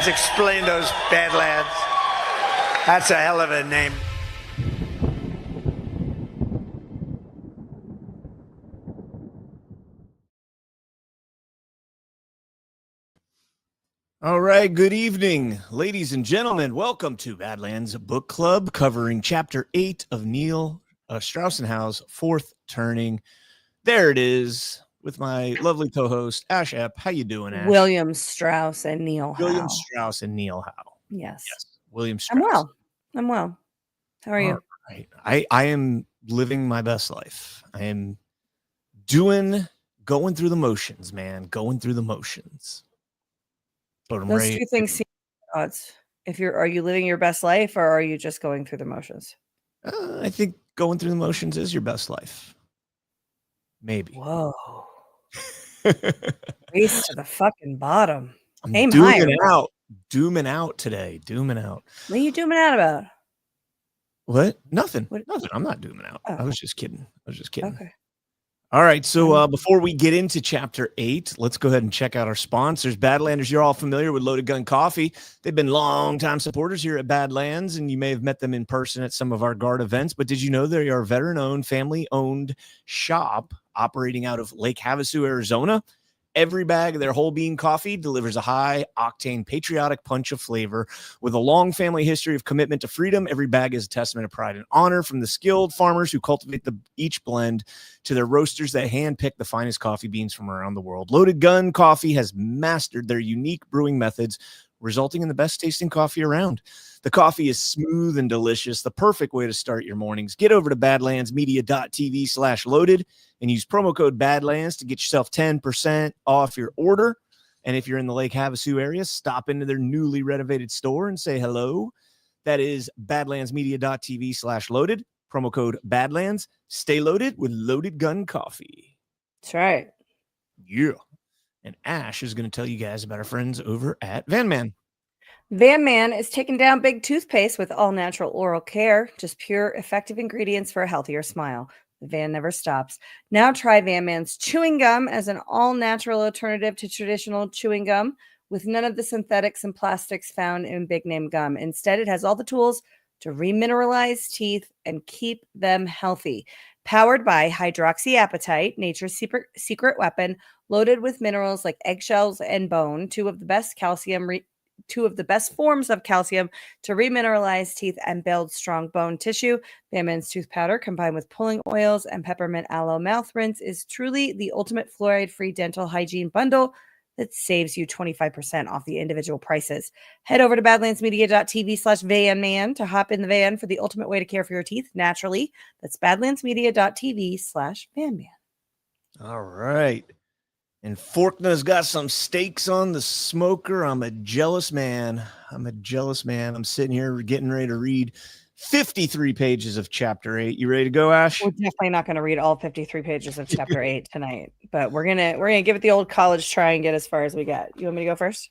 Badlands. Explain those Badlands. That's a hell of a name. All right, good evening, ladies and gentlemen. Welcome to Badlands Book Club, covering Chapter 8 of Strauss and Howe's Fourth Turning. There it is, with my lovely co-host, Ash Epp. How you doing, Ash? William Strauss and Neil Howe. William Strauss and Neil Howe. Yes. William Strauss. I'm well. How are you? Right. I am living my best life. I am going through the motions, man. Going through the motions. But Those two things seem at odds. Are you living your best life, or are you just going through the motions? I think going through the motions is your best life. Maybe. Whoa. Race to the fucking bottom. I'm Aim dooming higher. out. Dooming out today. Dooming out. What are you dooming out about? What? Nothing. What? Nothing. I'm not dooming out. Oh. I was just kidding. Okay. All right. So before we get into Chapter 8, let's go ahead and check out our sponsors. Badlanders, you're all familiar with Loaded Gun Coffee. They've been long-time supporters here at Badlands, and you may have met them in person at some of our Guard events. But did you know they are a veteran-owned, family-owned shop operating out of Lake Havasu, Arizona? Every bag of their whole bean coffee delivers a high-octane, patriotic punch of flavor. With a long family history of commitment to freedom, every bag is a testament of pride and honor, from the skilled farmers who cultivate each blend to their roasters that handpick the finest coffee beans from around the world. Loaded Gun Coffee has mastered their unique brewing methods, resulting in the best tasting coffee around. The coffee is smooth and delicious, the perfect way to start your mornings. Get over to badlandsmedia.tv/loaded and use promo code Badlands to get yourself 10% off your order. And if you're in the Lake Havasu area, stop into their newly renovated store and say hello. That is badlandsmedia.tv/loaded. Promo code Badlands. Stay loaded with Loaded Gun Coffee. That's right. Yeah. And Ash is going to tell you guys about our friends over at Van Man. Van Man is taking down big toothpaste with all natural oral care, just pure, effective ingredients for a healthier smile. The van never stops. Now try Van Man's chewing gum as an all-natural alternative to traditional chewing gum, with none of the synthetics and plastics found in big name gum. Instead, it has all the tools to remineralize teeth and keep them healthy. Powered by hydroxyapatite, nature's secret weapon, loaded with minerals like eggshells and bone, two of the best forms of calcium to remineralize teeth and build strong bone tissue. Van Man's tooth powder, combined with pulling oils and peppermint aloe mouth rinse, is truly the ultimate fluoride-free dental hygiene bundle that saves you 25% off the individual prices. Head over to badlandsmedia.tv/vanman to hop in the van for the ultimate way to care for your teeth naturally. That's badlandsmedia.tv/vanman. All right. And Forkner's got some steaks on the smoker. I'm a jealous man. I'm sitting here getting ready to read 53 pages of Chapter 8. You ready to go, Ash? We're definitely not going to read all 53 pages of Chapter 8 tonight, but we're gonna give it the old college try and get as far as we get. You want me to go first?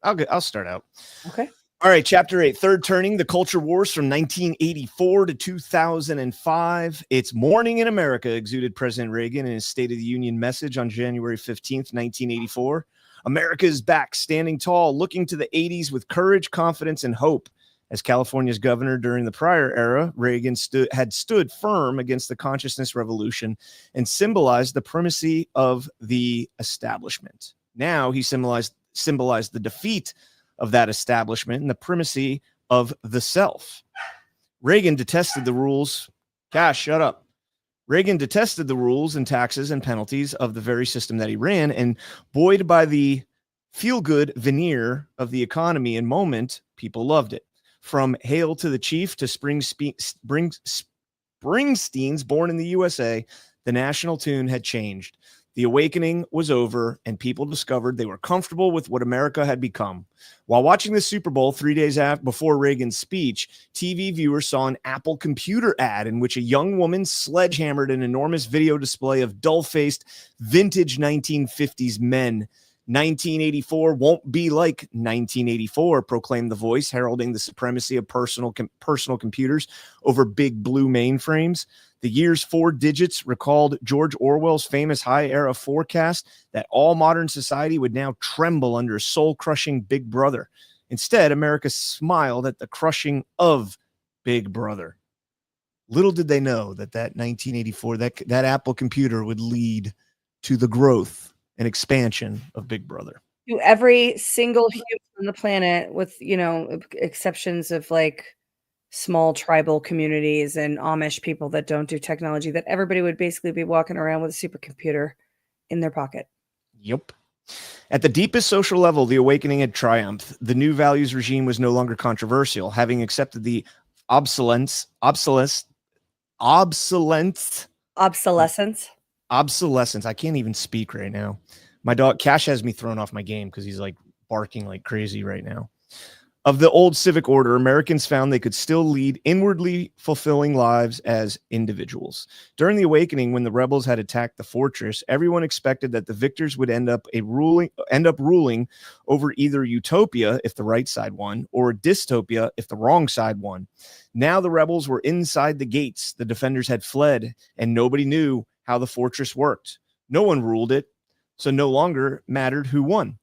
I'll start out. Okay. All right, Chapter 8, Third Turning, the Culture Wars from 1984 to 2005. It's morning in America, exuded President Reagan in his State of the Union message on January 15th, 1984. America is back, standing tall, looking to the 80s with courage, confidence, and hope. As California's governor during the prior era, Reagan had stood firm against the consciousness revolution and symbolized the primacy of the establishment. Now he symbolized the defeat of that establishment and the primacy of the self. Reagan detested the rules. Gosh, shut up. Reagan detested the rules and taxes and penalties of the very system that he ran, and buoyed by the feel-good veneer of the economy and moment, people loved it. From Hail to the Chief to Springsteen's Born in the USA, the national tune had changed. The awakening was over, and people discovered they were comfortable with what America had become. While watching the Super Bowl 3 days before Reagan's speech, TV viewers saw an Apple computer ad in which a young woman sledgehammered an enormous video display of dull-faced, vintage 1950s men. 1984 won't be like 1984, proclaimed the voice, heralding the supremacy of personal computers over big blue mainframes. The year's 4 digits recalled George Orwell's famous high-era forecast that all modern society would now tremble under a soul-crushing Big Brother. Instead, America smiled at the crushing of Big Brother. Little did they know that 1984, that Apple computer would lead to the growth and expansion of Big Brother. To every single human on the planet, with, exceptions of like small tribal communities and Amish people that don't do technology, that everybody would basically be walking around with a supercomputer in their pocket. Yep. At the deepest social level, the awakening had triumphed. The new values regime was no longer controversial, having accepted the obsolescence. I can't even speak right now. My dog Cash has me thrown off my game because he's like barking like crazy right now. Of the old civic order, Americans found they could still lead inwardly fulfilling lives as individuals. During the awakening, when the rebels had attacked the fortress, everyone expected that the victors would end up ruling over either utopia if the right side won, or dystopia if the wrong side won. Now the rebels were inside the gates. The defenders had fled, and nobody knew how the fortress worked. No one ruled it, so no longer mattered who won.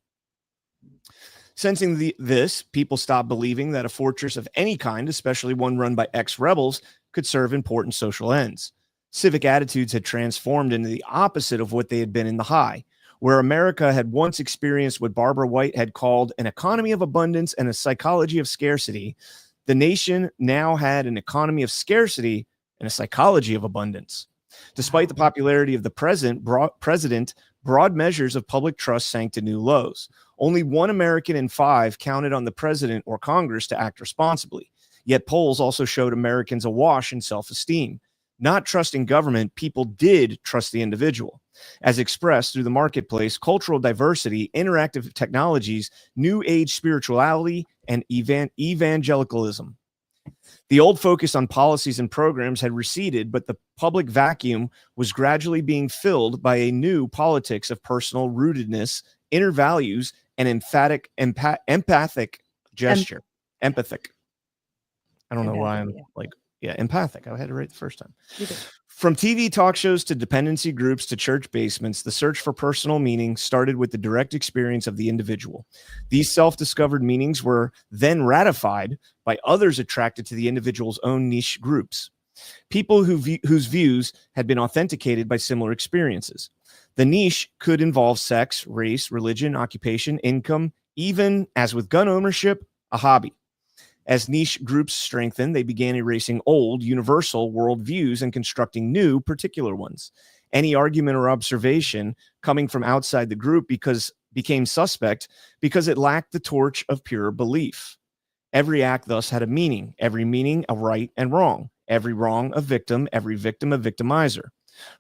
Sensing this, people stopped believing that a fortress of any kind, especially one run by ex-rebels, could serve important social ends. Civic attitudes had transformed into the opposite of what they had been in the high, where America had once experienced what Barbara White had called an economy of abundance and a psychology of scarcity. The nation now had an economy of scarcity and a psychology of abundance. Despite the popularity of the president, broad measures of public trust sank to new lows. Only 1 American in 5 counted on the president or Congress to act responsibly. Yet polls also showed Americans awash in self-esteem. Not trusting government, people did trust the individual. As expressed through the marketplace, cultural diversity, interactive technologies, new age spirituality, and evangelicalism. The old focus on policies and programs had receded, but the public vacuum was gradually being filled by a new politics of personal rootedness, inner values, and empathic gesture. Empathic. I don't know why I'm empathic. I had it right the first time. From TV talk shows to dependency groups to church basements, the search for personal meaning started with the direct experience of the individual. These self-discovered meanings were then ratified by others attracted to the individual's own niche groups, people whose views had been authenticated by similar experiences. The niche could involve sex, race, religion, occupation, income, even, as with gun ownership, a hobby. As niche groups strengthened, they began erasing old, universal worldviews and constructing new, particular ones. Any argument or observation coming from outside the group became suspect because it lacked the torch of pure belief. Every act thus had a meaning, every meaning a right and wrong, every wrong a victim, every victim a victimizer.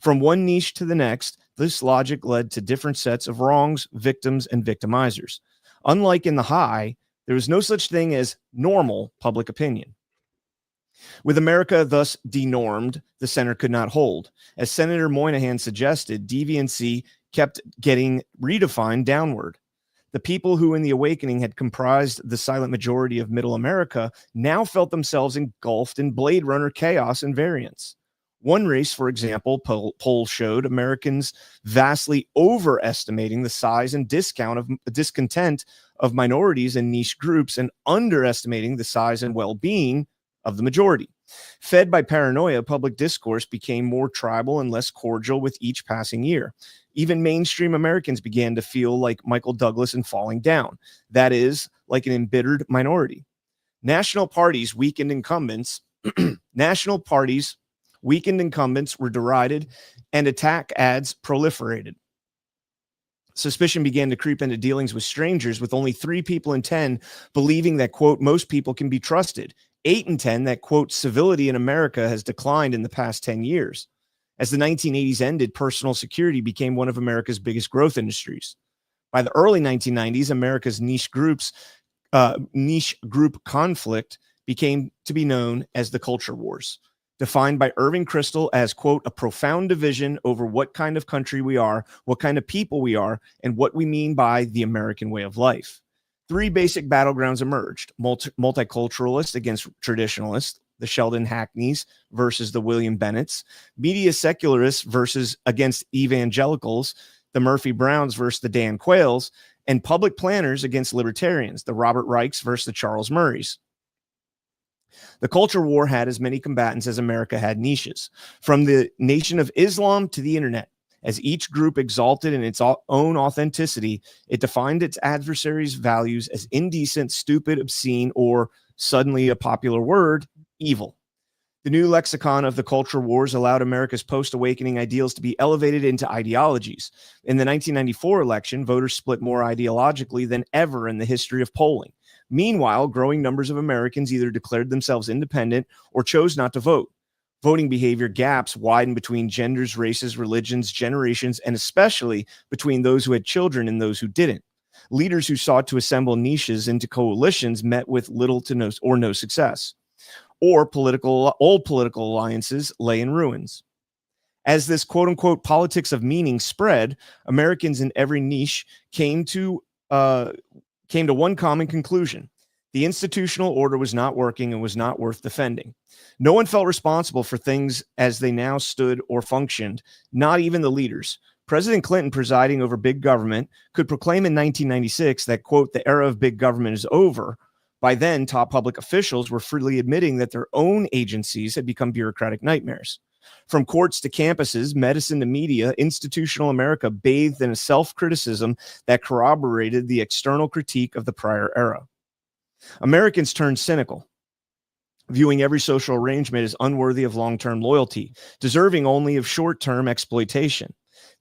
From one niche to the next, this logic led to different sets of wrongs, victims, and victimizers. Unlike in the high, there was no such thing as normal public opinion. With America thus denormed, the center could not hold. As Senator Moynihan suggested, deviancy kept getting redefined downward. The people who in the awakening had comprised the silent majority of middle America now felt themselves engulfed in Blade Runner chaos and variance. One race, for example, poll showed Americans vastly overestimating the size and discontent of minorities and niche groups and underestimating the size and well-being of the majority. Fed by paranoia, public discourse became more tribal and less cordial with each passing year. Even mainstream Americans began to feel like Michael Douglas in Falling Down, that is, like an embittered minority. National parties weakened incumbents were derided, and attack ads proliferated. Suspicion began to creep into dealings with strangers, with only 3 people in 10 believing that, quote, most people can be trusted. 8 in 10 that, quote, civility in America has declined in the past 10 years. As the 1980s ended, personal security became one of America's biggest growth industries. By the early 1990s, America's niche group conflict became to be known as the culture wars, defined by Irving Kristol as, quote, a profound division over what kind of country we are, what kind of people we are, and what we mean by the American way of life. 3 basic battlegrounds emerged: multiculturalists against traditionalists, the Sheldon Hackneys versus the William Bennetts, media secularists against evangelicals, the Murphy Browns versus the Dan Quayles, and public planners against libertarians, the Robert Reichs versus the Charles Murrays. The culture war had as many combatants as America had niches, from the Nation of Islam to the internet. As each group exalted in its own authenticity, it defined its adversaries' values as indecent, stupid, obscene, or, suddenly a popular word, evil. The new lexicon of the culture wars allowed America's post-awakening ideals to be elevated into ideologies. In the 1994 election, voters split more ideologically than ever in the history of polling. Meanwhile, growing numbers of Americans either declared themselves independent or chose not to vote. Voting behavior gaps widened between genders, races, religions, generations, and especially between those who had children and those who didn't. Leaders who sought to assemble niches into coalitions met with little to no success, or old political alliances lay in ruins. As this quote-unquote politics of meaning spread, Americans in every niche came to one common conclusion. The institutional order was not working and was not worth defending. No one felt responsible for things as they now stood or functioned, not even the leaders. President Clinton, presiding over big government, could proclaim in 1996 that, quote, the era of big government is over. By then, top public officials were freely admitting that their own agencies had become bureaucratic nightmares. From courts to campuses, medicine to media, institutional America bathed in a self-criticism that corroborated the external critique of the prior era. Americans turned cynical, viewing every social arrangement as unworthy of long-term loyalty, deserving only of short-term exploitation.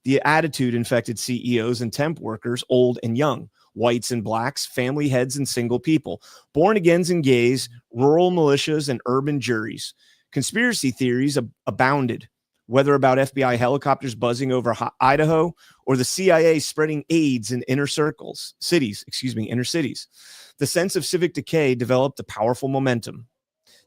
The attitude infected CEOs and temp workers, old and young, whites and blacks, family heads and single people, born-agains and gays, rural militias and urban juries. Conspiracy theories abounded, whether about FBI helicopters buzzing over Idaho or the CIA spreading AIDS in inner cities. The sense of civic decay developed a powerful momentum.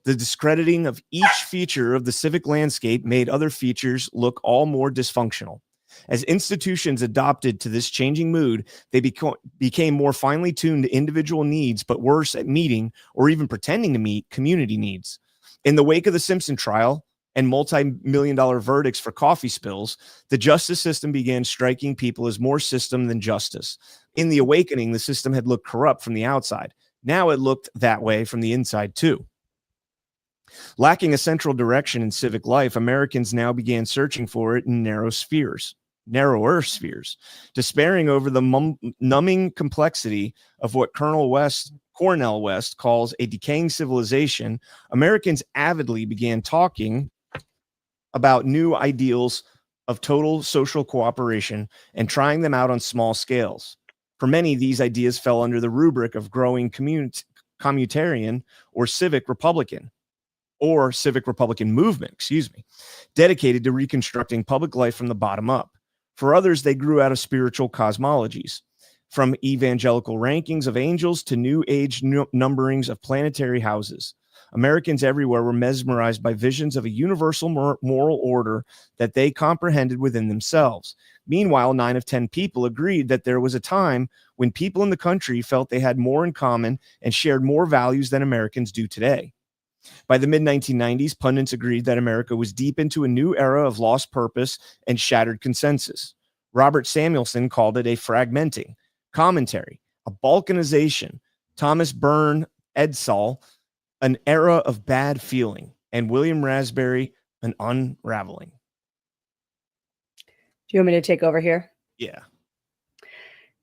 The discrediting of each feature of the civic landscape made other features look all more dysfunctional. As institutions adopted to this changing mood, they became more finely tuned to individual needs, but worse at meeting or even pretending to meet community needs. In the wake of the Simpson trial and multi-million-dollar verdicts for coffee spills, the justice system began striking people as more system than justice. In the awakening, the system had looked corrupt from the outside. Now it looked that way from the inside, too. Lacking a central direction in civic life, Americans now began searching for it in narrower spheres, despairing over the numbing complexity of what Cornel West calls a decaying civilization. Americans avidly began talking about new ideals of total social cooperation and trying them out on small scales. For many, these ideas fell under the rubric of growing communitarian or civic Republican movement, dedicated to reconstructing public life from the bottom up. For others, they grew out of spiritual cosmologies, from evangelical rankings of angels to new age numberings of planetary houses. Americans everywhere were mesmerized by visions of a universal moral order that they comprehended within themselves. Meanwhile, 9 of 10 people agreed that there was a time when people in the country felt they had more in common and shared more values than Americans do today. By the mid-1990s, pundits agreed that America was deep into a new era of lost purpose and shattered consensus. Robert Samuelson called it a fragmenting commentary, a balkanization. Thomas Byrne Edsall, an era of bad feeling, and William Raspberry, an unraveling. Do you want me to take over here? Yeah.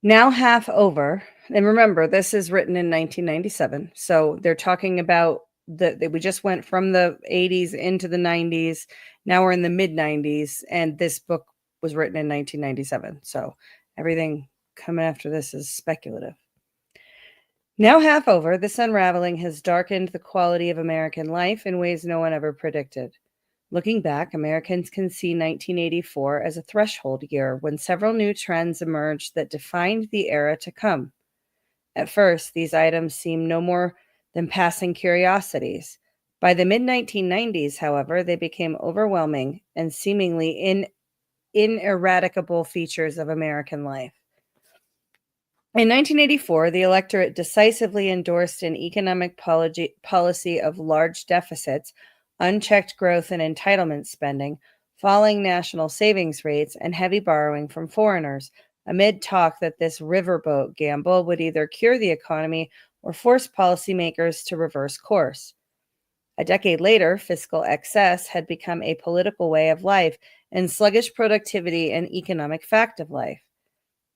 Now half over. And remember, this is written in 1997. So they're talking about we just went from the 80s into the 90s. Now we're in the mid 90s. And this book was written in 1997. So everything coming after this is speculative. Now half over, this unraveling has darkened the quality of American life in ways no one ever predicted. Looking back, Americans can see 1984 as a threshold year when several new trends emerged that defined the era to come. At first, these items seemed no more than passing curiosities. By the mid-1990s, however, they became overwhelming and seemingly ineradicable features of American life. In 1984, the electorate decisively endorsed an economic policy of large deficits, unchecked growth and entitlement spending, falling national savings rates, and heavy borrowing from foreigners, amid talk that this riverboat gamble would either cure the economy or force policymakers to reverse course. A decade later, fiscal excess had become a political way of life and sluggish productivity an economic fact of life.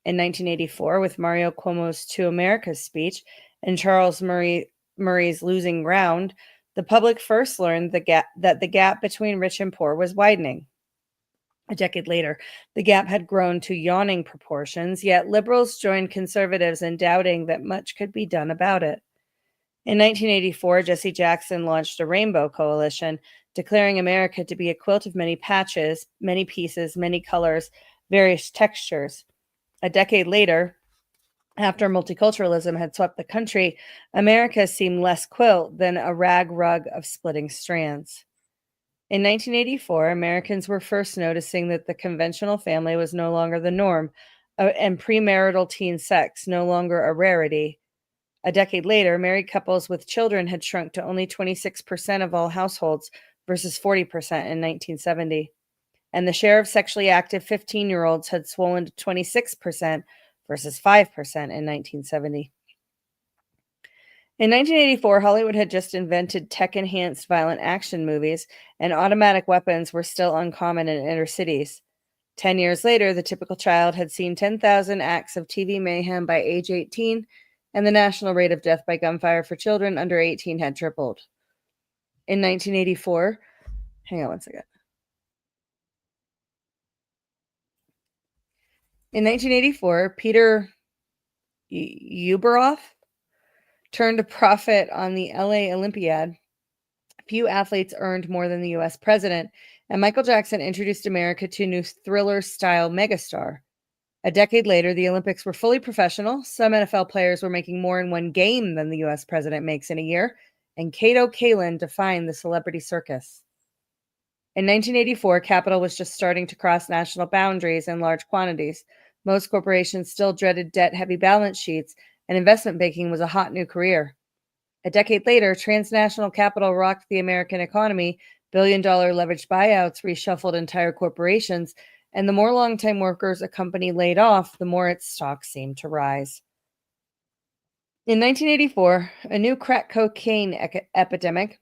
In 1984, with Mario Cuomo's To America's speech and Charles Murray's Losing Ground, the public first learned that the gap between rich and poor was widening. A decade later, the gap had grown to yawning proportions, yet liberals joined conservatives in doubting that much could be done about it. In 1984, Jesse Jackson launched a rainbow coalition, declaring America to be a quilt of many patches, many pieces, many colors, various textures. A decade later, after multiculturalism had swept the country, America seemed less quilt than a rag rug of splitting strands. In 1984, Americans were first noticing that the conventional family was no longer the norm, and premarital teen sex no longer a rarity. A decade later, married couples with children had shrunk to only 26% of all households versus 40% in 1970. And the share of sexually active 15-year-olds had swollen to 26% versus 5% in 1970. In 1984, Hollywood had just invented tech-enhanced violent action movies, and automatic weapons were still uncommon in inner cities. 10 years later, the typical child had seen 10,000 acts of TV mayhem by age 18, and the national rate of death by gunfire for children under 18 had tripled. In 1984, hang on one second. In 1984, Peter Uberoff turned a profit on the LA Olympiad. Few athletes earned more than the U.S. president, and Michael Jackson introduced America to a new thriller-style megastar. A decade later, the Olympics were fully professional. Some NFL players were making more in one game than the U.S. president makes in a year, and Kato Kalin defined the celebrity circus. In 1984, capital was just starting to cross national boundaries in large quantities. Most corporations still dreaded debt-heavy balance sheets, and investment banking was a hot new career. A decade later, transnational capital rocked the American economy, billion-dollar leveraged buyouts reshuffled entire corporations, and the more long-time workers a company laid off, the more its stocks seemed to rise. In 1984, a new crack cocaine epidemic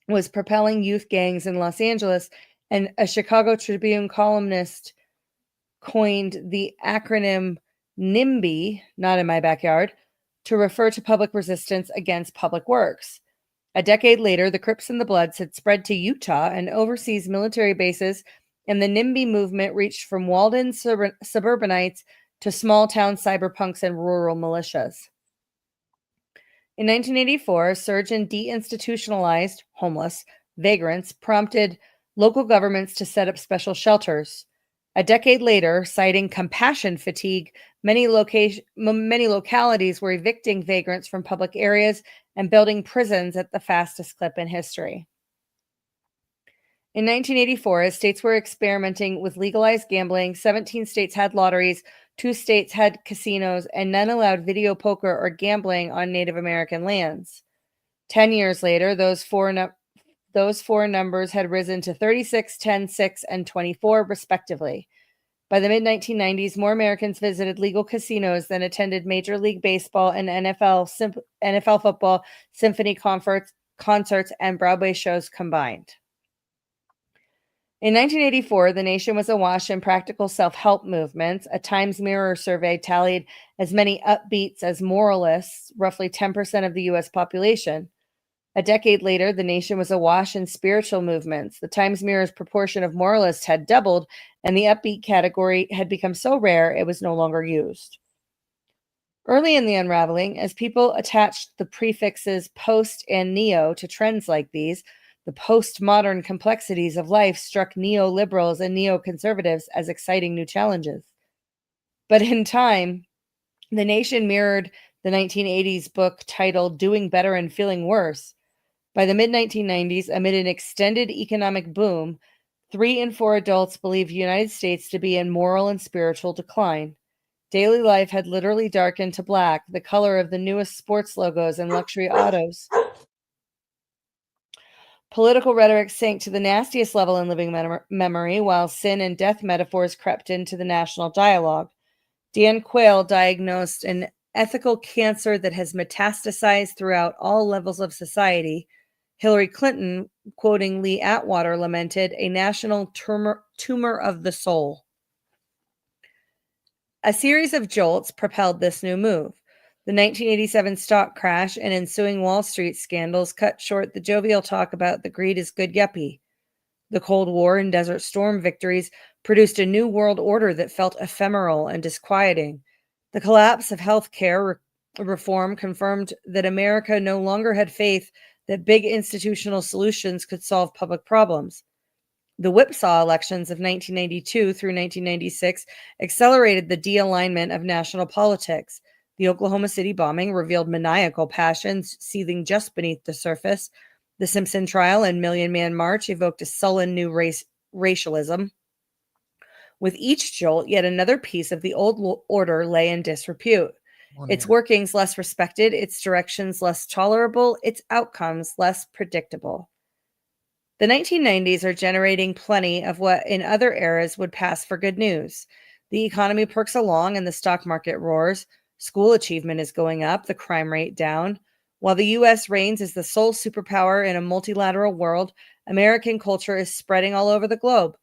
was propelling youth gangs in Los Angeles, and a Chicago Tribune columnist coined the acronym NIMBY, not in my backyard, to refer to public resistance against public works. A decade later, the Crips and the Bloods had spread to Utah and overseas military bases, and the NIMBY movement reached from walled-in suburbanites to small-town cyberpunks and rural militias. In 1984, a surge in deinstitutionalized, homeless, vagrants prompted local governments to set up special shelters. A decade later, citing compassion fatigue, many localities were evicting vagrants from public areas and building prisons at the fastest clip in history. In 1984, as states were experimenting with legalized gambling, 17 states had lotteries, 2 states had casinos, and none allowed video poker or gambling on Native American lands. 10 years later, those four numbers had risen to 36, 10, 6, and 24, respectively. By the mid-1990s, more Americans visited legal casinos than attended Major League Baseball and NFL football, symphony concerts, and Broadway shows combined. In 1984, the nation was awash in practical self-help movements. A Times Mirror survey tallied as many upbeats as moralists, roughly 10% of the U.S. population. A decade later, the nation was awash in spiritual movements. The Times Mirror's proportion of moralists had doubled, and the upbeat category had become so rare it was no longer used. Early in the unraveling, as people attached the prefixes post and neo to trends like these, the postmodern complexities of life struck neoliberals and neoconservatives as exciting new challenges. But in time, the nation mirrored the 1980s book titled Doing Better and Feeling Worse. By the mid-1990s, amid an extended economic boom, 3 in 4 adults believed the United States to be in moral and spiritual decline. Daily life had literally darkened to black, the color of the newest sports logos and luxury autos. Political rhetoric sank to the nastiest level in living memory, while sin and death metaphors crept into the national dialogue. Dan Quayle diagnosed an ethical cancer that has metastasized throughout all levels of society. Hillary Clinton, quoting Lee Atwater, lamented, a national tumor of the soul. A series of jolts propelled this new move. The 1987 stock crash and ensuing Wall Street scandals cut short the jovial talk about the greed is good yuppie. The Cold War and Desert Storm victories produced a new world order that felt ephemeral and disquieting. The collapse of healthcare reform confirmed that America no longer had faith that big institutional solutions could solve public problems. The whipsaw elections of 1992 through 1996 accelerated the de-alignment of national politics. The Oklahoma City bombing revealed maniacal passions seething just beneath the surface. The Simpson trial and Million Man March evoked a sullen new racialism. With each jolt, yet another piece of the old order lay in disrepute. Its workings less respected, its directions less tolerable, its outcomes less predictable. The 1990s are generating plenty of what in other eras would pass for good news. The economy perks along and the stock market roars. School achievement is going up, the crime rate down. While the U.S. reigns as the sole superpower in a multilateral world, American culture is spreading all over the globe.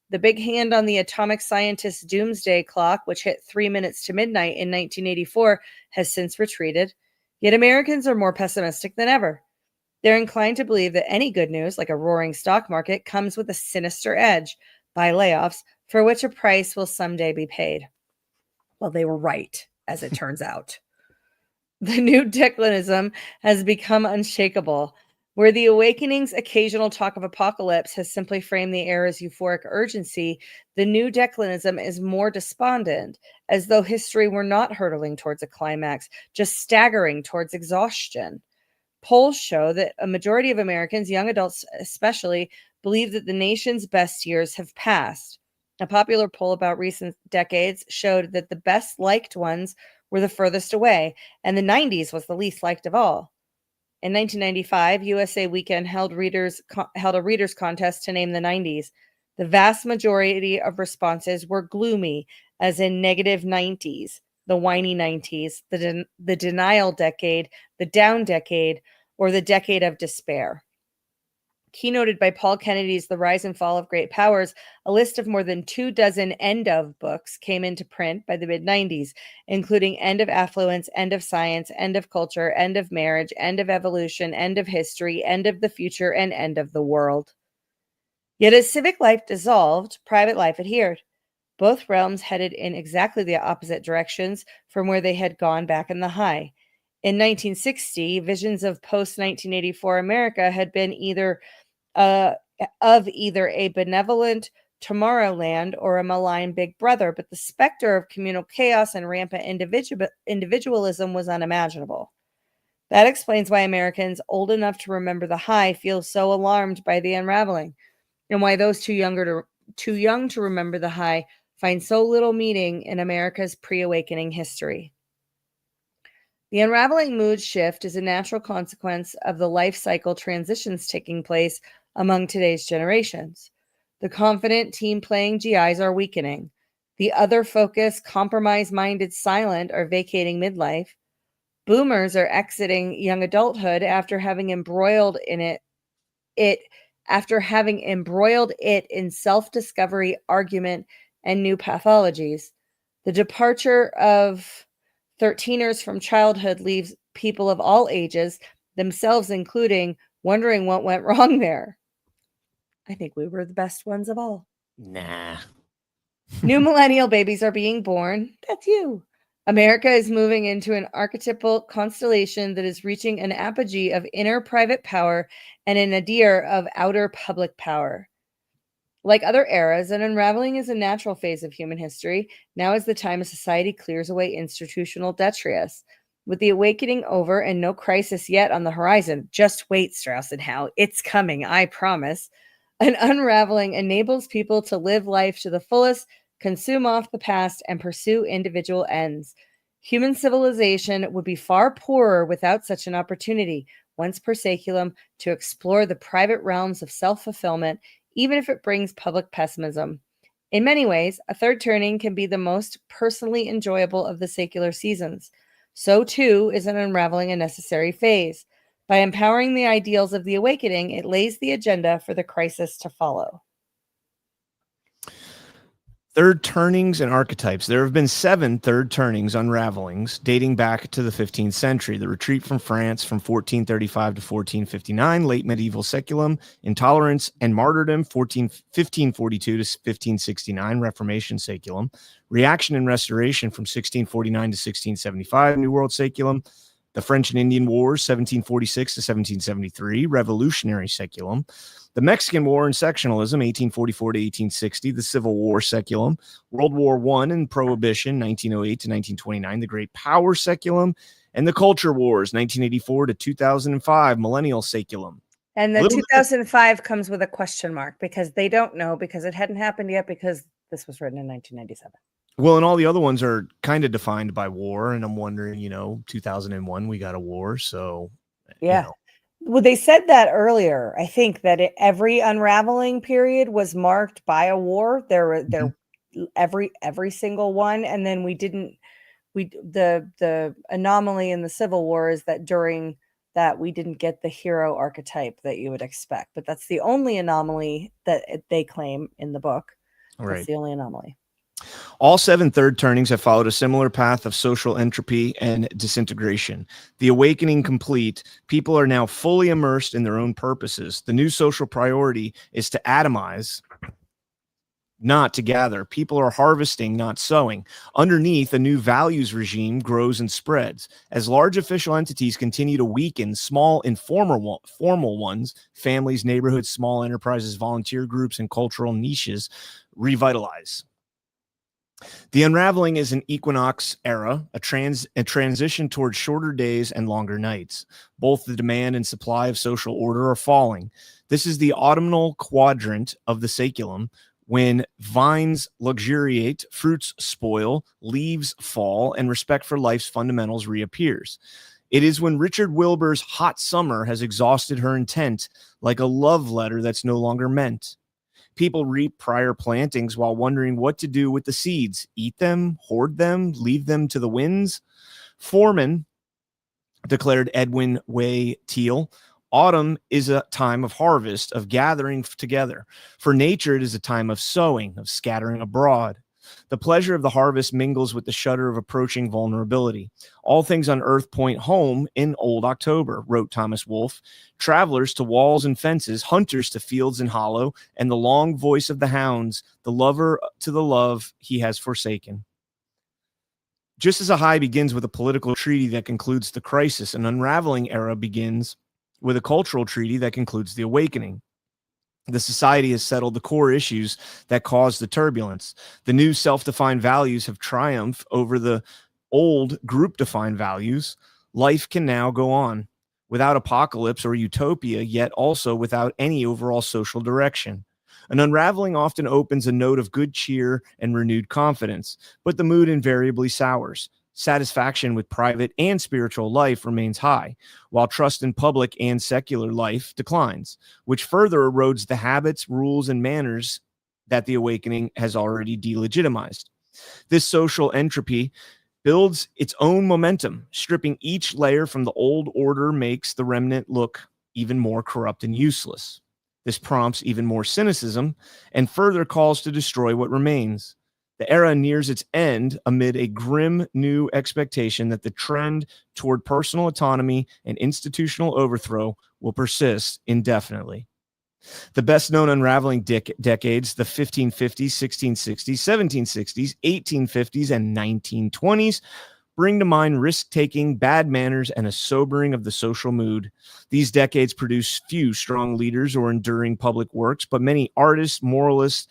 The big hand on the atomic scientist's doomsday clock, which hit 3 minutes to midnight in 1984, has since retreated. Yet Americans are more pessimistic than ever. They're inclined to believe that any good news, like a roaring stock market, comes with a sinister edge, by layoffs, for which a price will someday be paid. Well, they were right, as it turns out. The new declinism has become unshakable. Where the awakening's occasional talk of apocalypse has simply framed the era's euphoric urgency, the new declinism is more despondent, as though history were not hurtling towards a climax, just staggering towards exhaustion. Polls show that a majority of Americans, young adults especially, believe that the nation's best years have passed. A popular poll about recent decades showed that the best liked ones were the furthest away, and the 90s was the least liked of all. In 1995, USA Weekend held a readers contest to name the 90s. The vast majority of responses were gloomy, as in negative 90s, the whiny 90s, the denial decade, the down decade, or the decade of despair. Keynoted by Paul Kennedy's The Rise and Fall of Great Powers, a list of more than 24 end of books came into print by the mid-90s, including End of Affluence, End of Science, End of Culture, End of Marriage, End of Evolution, End of History, End of the Future, and End of the World. Yet as civic life dissolved, private life adhered. Both realms headed in exactly the opposite directions from where they had gone back in the high. In 1960, visions of post-1984 America had been either a benevolent Tomorrowland or a malign Big Brother, but the specter of communal chaos and rampant individualism was unimaginable. That explains why Americans old enough to remember the high feel so alarmed by the unraveling, and why those too young to remember the high find so little meaning in America's pre-awakening history. The unraveling mood shift is a natural consequence of the life cycle transitions taking place among today's generations. The confident, team-playing GIs are weakening. The other-focused, compromise-minded silent are vacating midlife. Boomers are exiting young adulthood after having embroiled it in self-discovery, argument, and new pathologies. The departure of 13ers from childhood leaves people of all ages, themselves including, wondering what went wrong there. I think we were the best ones of all. Nah. New millennial babies are being born. That's you. America is moving into an archetypal constellation that is reaching an apogee of inner private power and a nadir of outer public power. Like other eras, an unraveling is a natural phase of human history. Now is the time a society clears away institutional detritus. With the awakening over and no crisis yet on the horizon, just wait, Strauss and Howe. It's coming, I promise. An unraveling enables people to live life to the fullest, consume off the past, and pursue individual ends. Human civilization would be far poorer without such an opportunity, once per saeculum, to explore the private realms of self-fulfillment, even if it brings public pessimism. In many ways, a third turning can be the most personally enjoyable of the secular seasons. So too is an unraveling a necessary phase. By empowering the ideals of the awakening, it lays the agenda for the crisis to follow. Third turnings and archetypes. There have been 7 third turnings, unravelings, dating back to the 15th century. The retreat from France from 1435 to 1459, late medieval seculum, intolerance and martyrdom, 1542 to 1569, Reformation saculum, reaction and restoration from 1649 to 1675, New World saculum, the French and Indian Wars, 1746 to 1773, revolutionary saculum, the Mexican War and sectionalism, 1844 to 1860, the Civil War saculum, World War I and Prohibition, 1908 to 1929, the Great Power saculum, and the Culture Wars, 1984 to 2005, Millennial saculum. And the 2005 comes with a question mark because they don't know because it hadn't happened yet because this was written in 1997. Well, and all the other ones are kind of defined by war, and I'm wondering, 2001, we got a war, so... Yeah. Well, they said that earlier. I think that every unraveling period was marked by a war. There every single one, and then the anomaly in the Civil War is that during that we didn't get the hero archetype that you would expect. But that's the only anomaly that they claim in the book. Right. That's the only anomaly. All 7 third turnings have followed a similar path of social entropy and disintegration. The awakening complete, people are now fully immersed in their own purposes. The new social priority is to atomize, not to gather. People are harvesting, not sowing. Underneath, a new values regime grows and spreads. As large official entities continue to weaken, small informal formal ones, families, neighborhoods, small enterprises, volunteer groups, and cultural niches revitalize. The unraveling is an equinox era, a transition towards shorter days and longer nights. Both the demand and supply of social order are falling. This is the autumnal quadrant of the saculum, when vines luxuriate, fruits spoil, leaves fall, and respect for life's fundamentals reappears. It is when Richard Wilbur's hot summer has exhausted her intent, like a love letter that's no longer meant. People reap prior plantings while wondering what to do with the seeds. Eat them, hoard them, leave them to the winds. Foreman, declared Edwin Way Teal, autumn is a time of harvest, of gathering together. For nature, it is a time of sowing, of scattering abroad. The pleasure of the harvest mingles with the shudder of approaching vulnerability. All things on earth point home in old October, wrote Thomas Wolfe. Travelers to walls and fences, hunters to fields and hollow, and the long voice of the hounds, the lover to the love he has forsaken. Just as a high begins with a political treaty that concludes the crisis, an unraveling era begins with a cultural treaty that concludes the awakening. The society has settled the core issues that caused the turbulence. The new self-defined values have triumphed over the old group-defined values. Life can now go on without apocalypse or utopia, yet also without any overall social direction. An unraveling often opens a note of good cheer and renewed confidence, but the mood invariably sours. Satisfaction with private and spiritual life remains high, while trust in public and secular life declines, which further erodes the habits, rules, and manners that the awakening has already delegitimized. This social entropy builds its own momentum. Stripping each layer from the old order makes the remnant look even more corrupt and useless. This prompts even more cynicism and further calls to destroy what remains. The era nears its end amid a grim new expectation that the trend toward personal autonomy and institutional overthrow will persist indefinitely. The best-known unraveling decades, the 1550s, 1660s, 1760s, 1850s, and 1920s, bring to mind risk-taking, bad manners, and a sobering of the social mood. These decades produce few strong leaders or enduring public works, but many artists, moralists,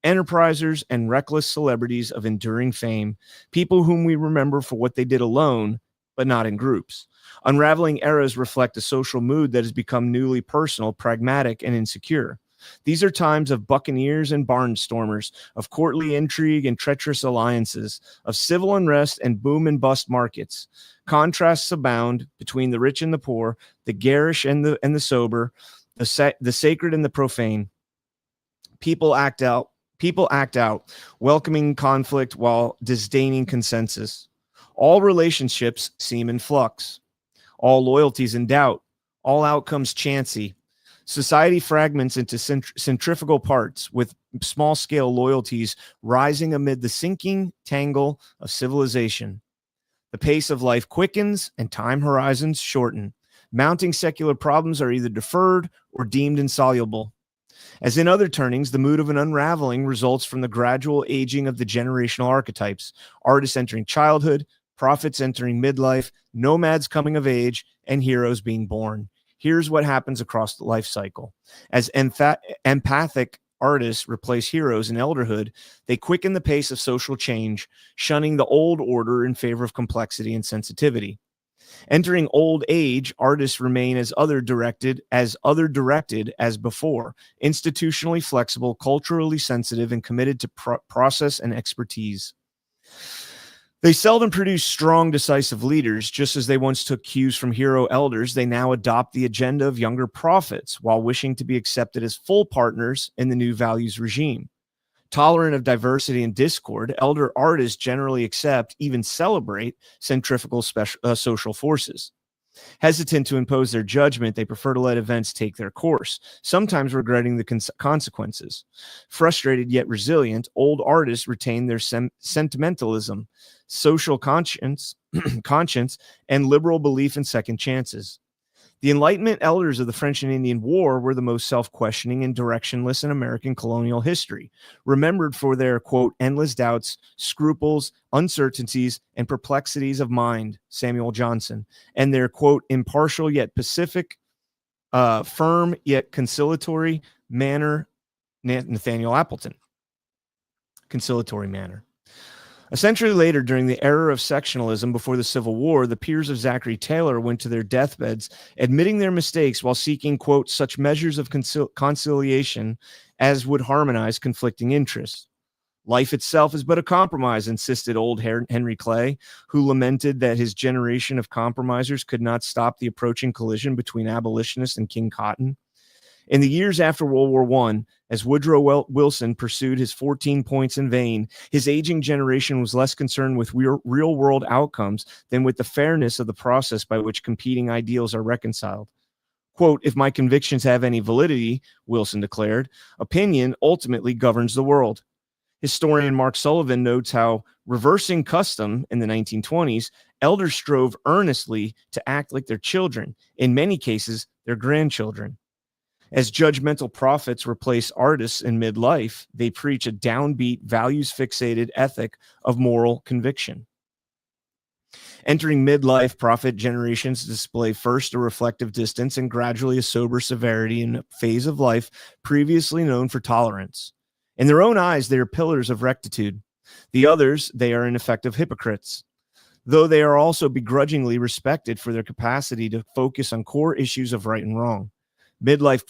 enterprisers, and reckless celebrities of enduring fame, people whom we remember for what they did alone, but not in groups. Unraveling eras reflect a social mood that has become newly personal, pragmatic, and insecure. These are times of buccaneers and barnstormers, of courtly intrigue and treacherous alliances, of civil unrest and boom and bust markets. Contrasts abound between the rich and the poor, the garish and the sober, the sacred and the profane. People act out People act out, welcoming conflict while disdaining consensus. All relationships seem in flux. All loyalties in doubt. All outcomes chancy. Society fragments into centrifugal parts, with small-scale loyalties rising amid the sinking tangle of civilization. The pace of life quickens and time horizons shorten. Mounting secular problems are either deferred or deemed insoluble. As in other turnings, the mood of an unraveling results from the gradual aging of the generational archetypes, artists entering childhood, prophets entering midlife, nomads coming of age, and heroes being born. Here's what happens across the life cycle. As empathic artists replace heroes in elderhood, they quicken the pace of social change, shunning the old order in favor of complexity and sensitivity. Entering old age, artists remain as other directed as before, institutionally flexible, culturally sensitive, and committed to process and expertise. They seldom produce strong, decisive leaders. Just as they once took cues from hero elders, they now adopt the agenda of younger prophets while wishing to be accepted as full partners in the new values regime. Tolerant of diversity and discord, elder artists generally accept, even celebrate, centrifugal social forces. Hesitant to impose their judgment, they prefer to let events take their course, sometimes regretting the consequences. Frustrated yet resilient, old artists retain their sentimentalism, social conscience, and liberal belief in second chances. The Enlightenment elders of the French and Indian War were the most self-questioning and directionless in American colonial history, remembered for their, quote, endless doubts, scruples, uncertainties, and perplexities of mind, Samuel Johnson, and their, quote, impartial yet pacific, firm yet conciliatory manner, Nathaniel Appleton. Conciliatory manner. A century later, during the era of sectionalism before the Civil War, the peers of Zachary Taylor went to their deathbeds, admitting their mistakes while seeking, quote, such measures of conciliation as would harmonize conflicting interests. Life itself is but a compromise, insisted old Henry Clay, who lamented that his generation of compromisers could not stop the approaching collision between abolitionists and King Cotton. In the years after World War I, as Woodrow Wilson pursued his 14 points in vain, his aging generation was less concerned with real-world outcomes than with the fairness of the process by which competing ideals are reconciled. Quote, if my convictions have any validity, Wilson declared, opinion ultimately governs the world. Historian Mark Sullivan notes how, reversing custom in the 1920s, elders strove earnestly to act like their children, in many cases, their grandchildren. As judgmental prophets replace artists in midlife, they preach a downbeat, values-fixated ethic of moral conviction. Entering midlife, prophet generations display first a reflective distance and gradually a sober severity in a phase of life previously known for tolerance. In their own eyes, they are pillars of rectitude. The others, they are ineffective hypocrites, though they are also begrudgingly respected for their capacity to focus on core issues of right and wrong. Midlife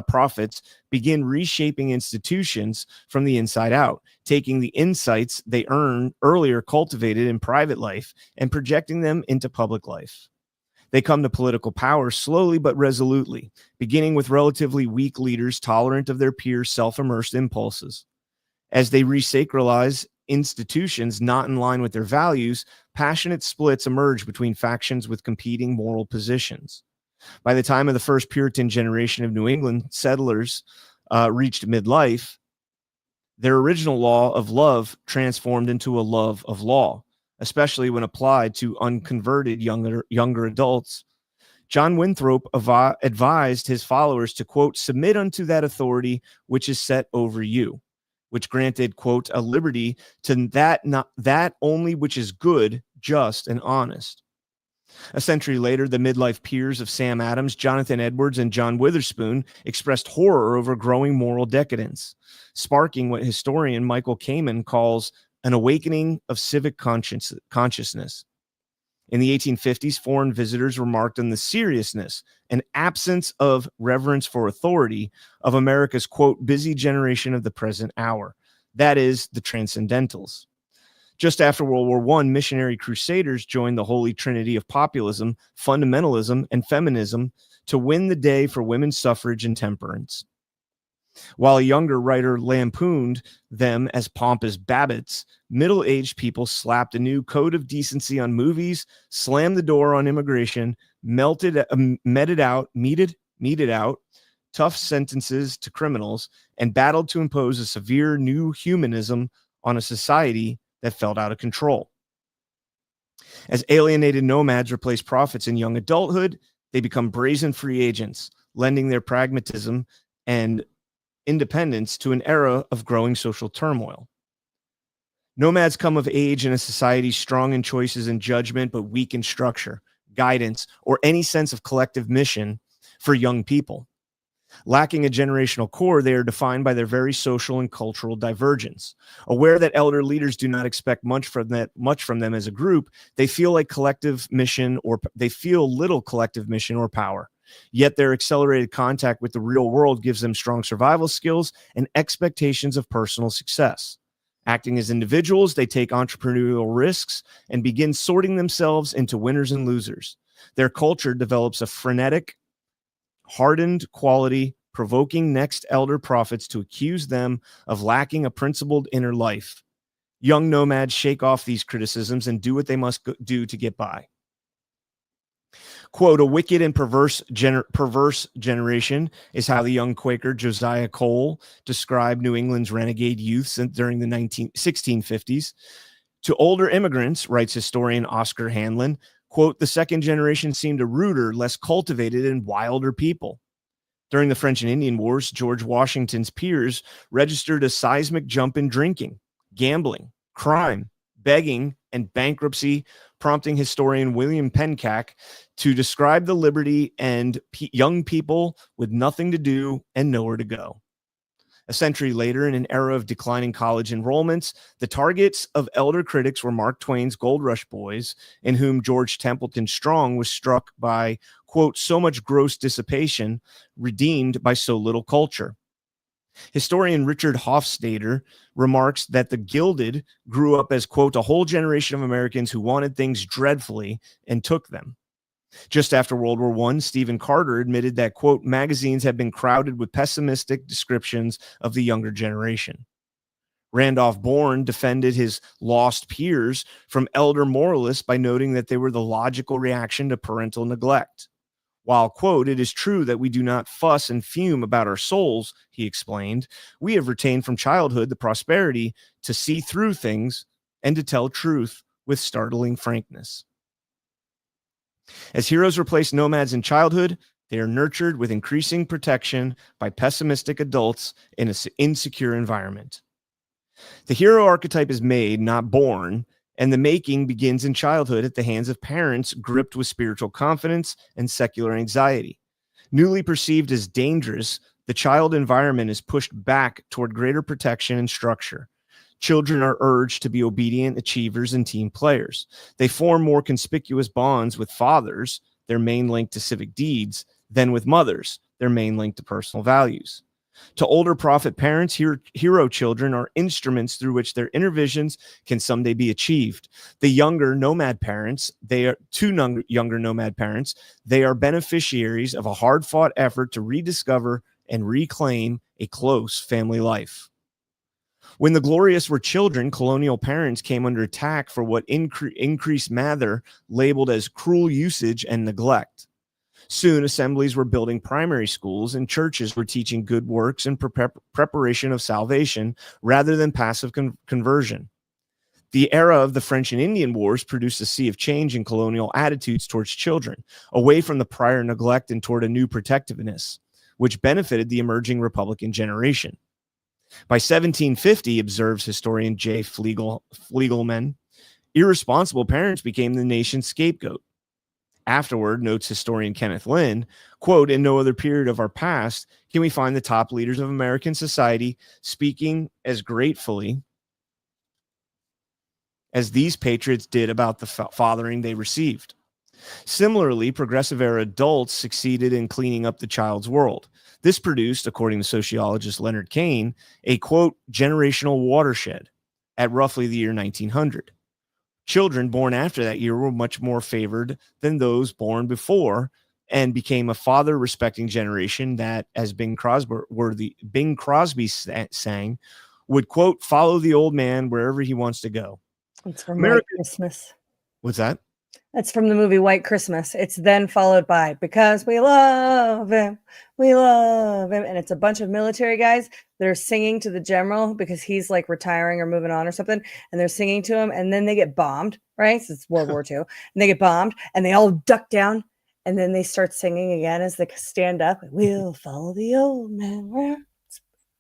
prophets begin reshaping institutions from the inside out, taking the insights they earlier cultivated in private life and projecting them into public life. They come to political power slowly but resolutely, beginning with relatively weak leaders tolerant of their peers' self-immersed impulses. As they resacralize institutions not in line with their values, passionate splits emerge between factions with competing moral positions. By the time of the first Puritan generation of New England settlers reached midlife, their original law of love transformed into a love of law, especially when applied to unconverted younger adults. John Winthrop advised his followers to, quote, submit unto that authority which is set over you, which granted, quote, a liberty to that only which is good, just, and honest. A century later, the midlife peers of Sam Adams, Jonathan Edwards, and John Witherspoon expressed horror over growing moral decadence, sparking what historian Michael Kamen calls an awakening of civic consciousness. In the 1850s, foreign visitors remarked on the seriousness and absence of reverence for authority of America's, quote, busy generation of the present hour, that is, the Transcendentals. Just after World War I, missionary crusaders joined the holy trinity of populism, fundamentalism, and feminism to win the day for women's suffrage and temperance. While a younger writer lampooned them as pompous babbits, middle-aged people slapped a new code of decency on movies, slammed the door on immigration, meted out tough sentences to criminals, and battled to impose a severe new humanism on a society that felt out of control. As alienated nomads replace prophets in young adulthood, they become brazen free agents, lending their pragmatism and independence to an era of growing social turmoil. Nomads come of age in a society strong in choices and judgment, but weak in structure, guidance, or any sense of collective mission for young people. Lacking a generational core, they are defined by their very social and cultural divergence. Aware that elder leaders do not expect much from them as a group, they feel little collective mission or power. Yet their accelerated contact with the real world gives them strong survival skills and expectations of personal success. Acting as individuals, they take entrepreneurial risks and begin sorting themselves into winners and losers. Their culture develops a frenetic, hardened quality, provoking next elder prophets to accuse them of lacking a principled inner life. Young nomads shake off these criticisms and do what they must do to get by. Quote, a wicked and perverse generation is how the young Quaker Josiah Cole described New England's renegade youths during the 1650s. To older immigrants, writes historian Oscar Hanlon, quote, the second generation seemed a ruder, less cultivated, and wilder people. During the French and Indian Wars, George Washington's peers registered a seismic jump in drinking, gambling, crime, begging, and bankruptcy, prompting historian William Pencack to describe the liberty and young people with nothing to do and nowhere to go. A century later, in an era of declining college enrollments, the targets of elder critics were Mark Twain's Gold Rush boys, in whom George Templeton Strong was struck by, quote, so much gross dissipation redeemed by so little culture. Historian Richard Hofstadter remarks that the Gilded grew up as, quote, a whole generation of Americans who wanted things dreadfully and took them. Just after World War I, Stephen Carter admitted that, quote, magazines have been crowded with pessimistic descriptions of the younger generation. Randolph Bourne defended his lost peers from elder moralists by noting that they were the logical reaction to parental neglect. While, quote, it is true that we do not fuss and fume about our souls, he explained, we have retained from childhood the prosperity to see through things and to tell truth with startling frankness. As heroes replace nomads in childhood, they are nurtured with increasing protection by pessimistic adults in an insecure environment. The hero archetype is made, not born, and the making begins in childhood at the hands of parents gripped with spiritual confidence and secular anxiety. Newly perceived as dangerous, the child environment is pushed back toward greater protection and structure. Children are urged to be obedient achievers and team players. They form more conspicuous bonds with fathers, their main link to civic deeds, than with mothers, their main link to personal values. To older prophet parents, hero children are instruments through which their inner visions can someday be achieved. The younger nomad parents, they are beneficiaries of a hard-fought effort to rediscover and reclaim a close family life. When the glorious were children, colonial parents came under attack for what increased Mather labeled as cruel usage and neglect. Soon, assemblies were building primary schools and churches were teaching good works and preparation of salvation rather than passive conversion. The era of the French and Indian Wars produced a sea of change in colonial attitudes towards children, away from the prior neglect and toward a new protectiveness, which benefited the emerging Republican generation. By 1750, observes historian J. Fliegelman, irresponsible parents became the nation's scapegoat. Afterward, notes historian Kenneth Lynn, quote, in no other period of our past can we find the top leaders of American society speaking as gratefully as these patriots did about the fathering they received. Similarly, progressive era adults succeeded in cleaning up the child's world. This produced, according to sociologist Leonard Kane, a, quote, generational watershed at roughly the year 1900. Children born after that year were much more favored than those born before and became a father-respecting generation that, as Bing Crosby sang, would, quote, follow the old man wherever he wants to go. It's from White Christmas. What's that? That's from the movie White Christmas. It's then followed by Because We Love Him, We Love Him. And it's a bunch of military guys that are singing to the general because he's like retiring or moving on or something. And they're singing to him. And then they get bombed, right? So it's World War II. And they get bombed and they all duck down. And then they start singing again as they stand up. We'll follow the old man.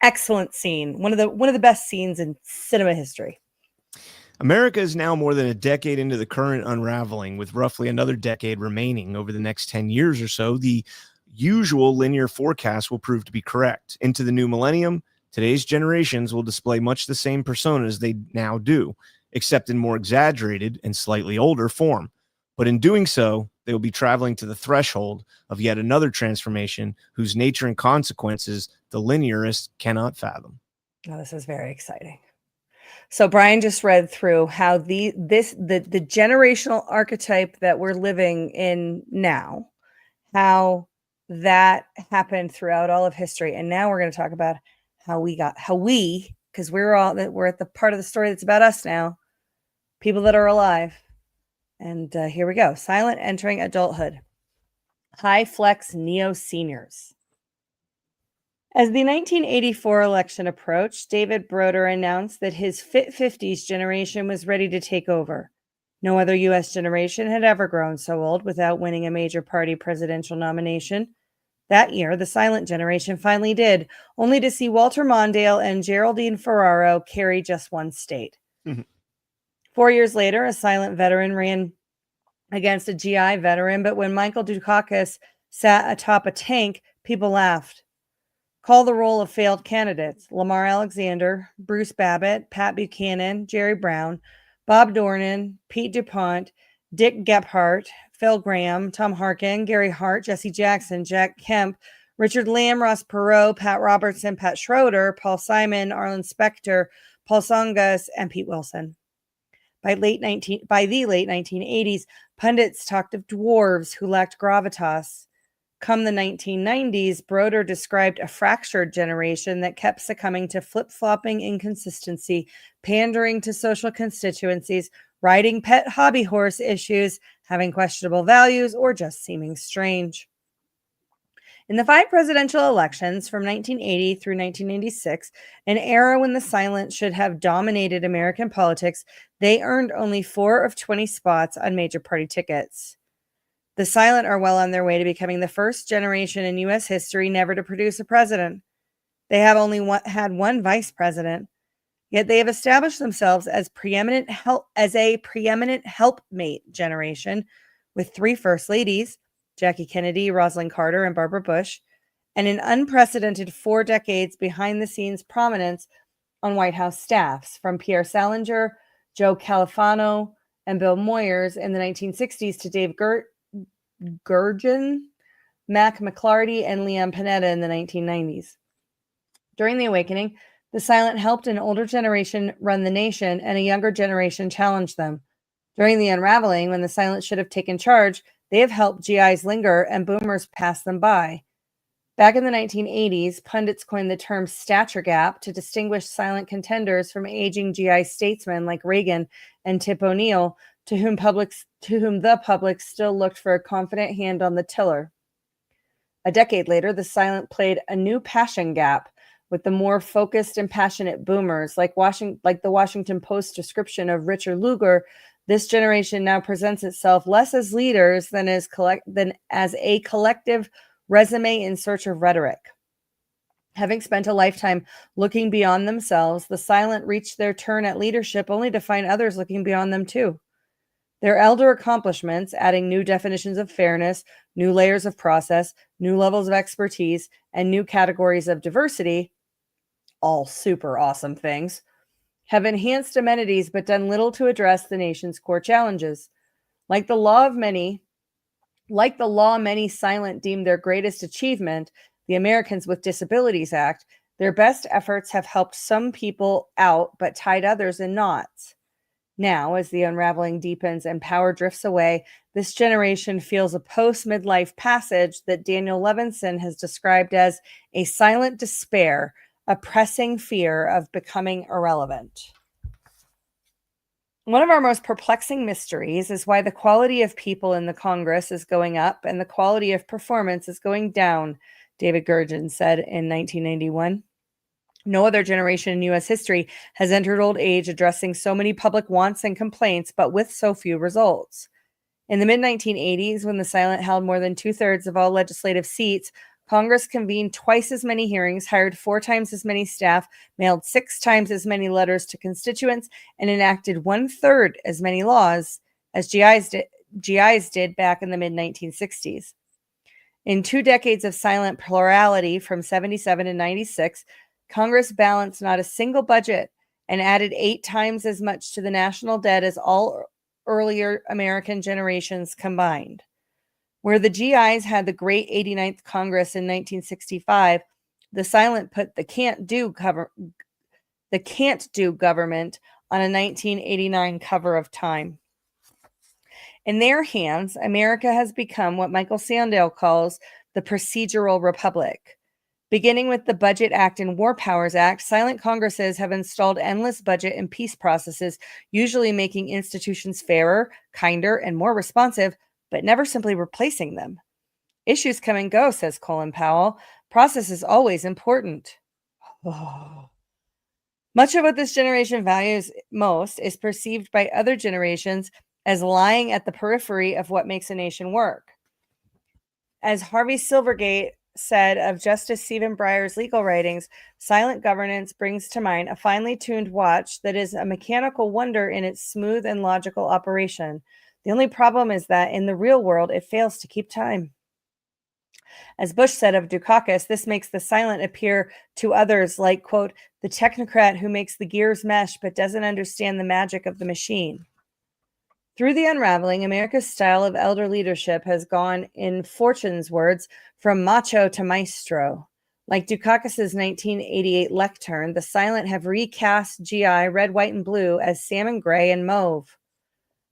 Excellent scene. One of the best scenes in cinema history. America is now more than a decade into the current unraveling, with roughly another decade remaining. Over the next 10 years or so, the usual linear forecast will prove to be correct. Into the new millennium, today's generations will display much the same personas they now do, except in more exaggerated and slightly older form. But in doing so, they will be traveling to the threshold of yet another transformation whose nature and consequences the linearist cannot fathom. Oh, this is very exciting. So Brian just read through how the generational archetype that we're living in now, how that happened throughout all of history. And now we're going to talk about because we're at the part of the story that's about us now, people that are alive. And here we go. Silent entering adulthood. High flex neo seniors. As the 1984 election approached, David Broder announced that his Fit 50s generation was ready to take over. No other U.S. generation had ever grown so old without winning a major party presidential nomination. That year, the silent generation finally did, only to see Walter Mondale and Geraldine Ferraro carry just one state. Mm-hmm. 4 years later, a silent veteran ran against a GI veteran, but when Michael Dukakis sat atop a tank, people laughed. Call the roll of failed candidates: Lamar Alexander, Bruce Babbitt, Pat Buchanan, Jerry Brown, Bob Dornan, Pete DuPont, Dick Gephardt, Phil Graham, Tom Harkin, Gary Hart, Jesse Jackson, Jack Kemp, Richard Lamb, Ross Perot, Pat Robertson, Pat Schroeder, Paul Simon, Arlen Specter, Paul Songas, and Pete Wilson. By the late 1980s, pundits talked of dwarves who lacked gravitas. Come the 1990s, Broder described a fractured generation that kept succumbing to flip-flopping inconsistency, pandering to social constituencies, riding pet hobby horse issues, having questionable values, or just seeming strange. In the 5 presidential elections from 1980 through 1996, an era when the silent should have dominated American politics, they earned only 4 of 20 spots on major party tickets. The silent are well on their way to becoming the first generation in U.S. history never to produce a president. They have only had one vice president, yet they have established themselves as a preeminent helpmate generation with 3 first ladies, Jackie Kennedy, Rosalind Carter, and Barbara Bush, and an unprecedented 4 decades behind-the-scenes prominence on White House staffs, from Pierre Salinger, Joe Califano, and Bill Moyers in the 1960s to Dave Gurgen, Mac McLarty, and Leon Panetta in the 1990s. During the awakening, the silent helped an older generation run the nation and a younger generation challenge them. During the unraveling, when the silent should have taken charge, they have helped GIs linger and boomers pass them by. Back in the 1980s, pundits coined the term stature gap to distinguish silent contenders from aging GI statesmen like Reagan and Tip O'Neill, to whom the public still looked for a confident hand on the tiller. A decade later, the silent played a new passion gap with the more focused and passionate boomers, like the Washington Post description of Richard Lugar. This generation now presents itself less as leaders than as a collective resume in search of rhetoric. Having spent a lifetime looking beyond themselves, the silent reached their turn at leadership only to find others looking beyond them too. Their elder accomplishments, adding new definitions of fairness, new layers of process, new levels of expertise, and new categories of diversity, all super awesome things, have enhanced amenities but done little to address the nation's core challenges. Like the law many silent deemed their greatest achievement, the Americans with Disabilities Act, their best efforts have helped some people out but tied others in knots. Now, as the unraveling deepens and power drifts away, This generation feels a post-midlife passage that Daniel Levinson has described as a silent despair, a pressing fear of becoming irrelevant. One of our most perplexing mysteries is why the quality of people in the Congress is going up and the quality of performance is going down, David Gurgen said in 1991. No other generation in U.S. history has entered old age addressing so many public wants and complaints, but with so few results. In the mid-1980s, when the Silent held more than 2/3 of all legislative seats, Congress convened twice as many hearings, hired 4 times as many staff, mailed 6 times as many letters to constituents, and enacted 1/3 as many laws as GIs did back in the mid-1960s. In 2 decades of silent plurality from 77 to 96, Congress balanced not a single budget and added 8 times as much to the national debt as all earlier American generations combined. Where the GIs had the great 89th Congress in 1965, the Silent put the can't do government on a 1989 cover of Time. In their hands, America has become what Michael Sandel calls the procedural republic. Beginning with the Budget Act and War Powers Act, silent Congresses have installed endless budget and peace processes, usually making institutions fairer, kinder, and more responsive, but never simply replacing them. Issues come and go, says Colin Powell. Process is always important. Oh. Much of what this generation values most is perceived by other generations as lying at the periphery of what makes a nation work. As Harvey Silvergate said of Justice Stephen Breyer's legal writings, silent governance brings to mind a finely tuned watch that is a mechanical wonder in its smooth and logical operation. The only problem is that in the real world, it fails to keep time. As Bush said of Dukakis, this makes the silent appear to others like, quote, the technocrat who makes the gears mesh but doesn't understand the magic of the machine. Through the unraveling, America's style of elder leadership has gone, in Fortune's words, from macho to maestro. Like Dukakis' 1988 lectern, the silent have recast GI red, white, and blue as salmon gray and mauve.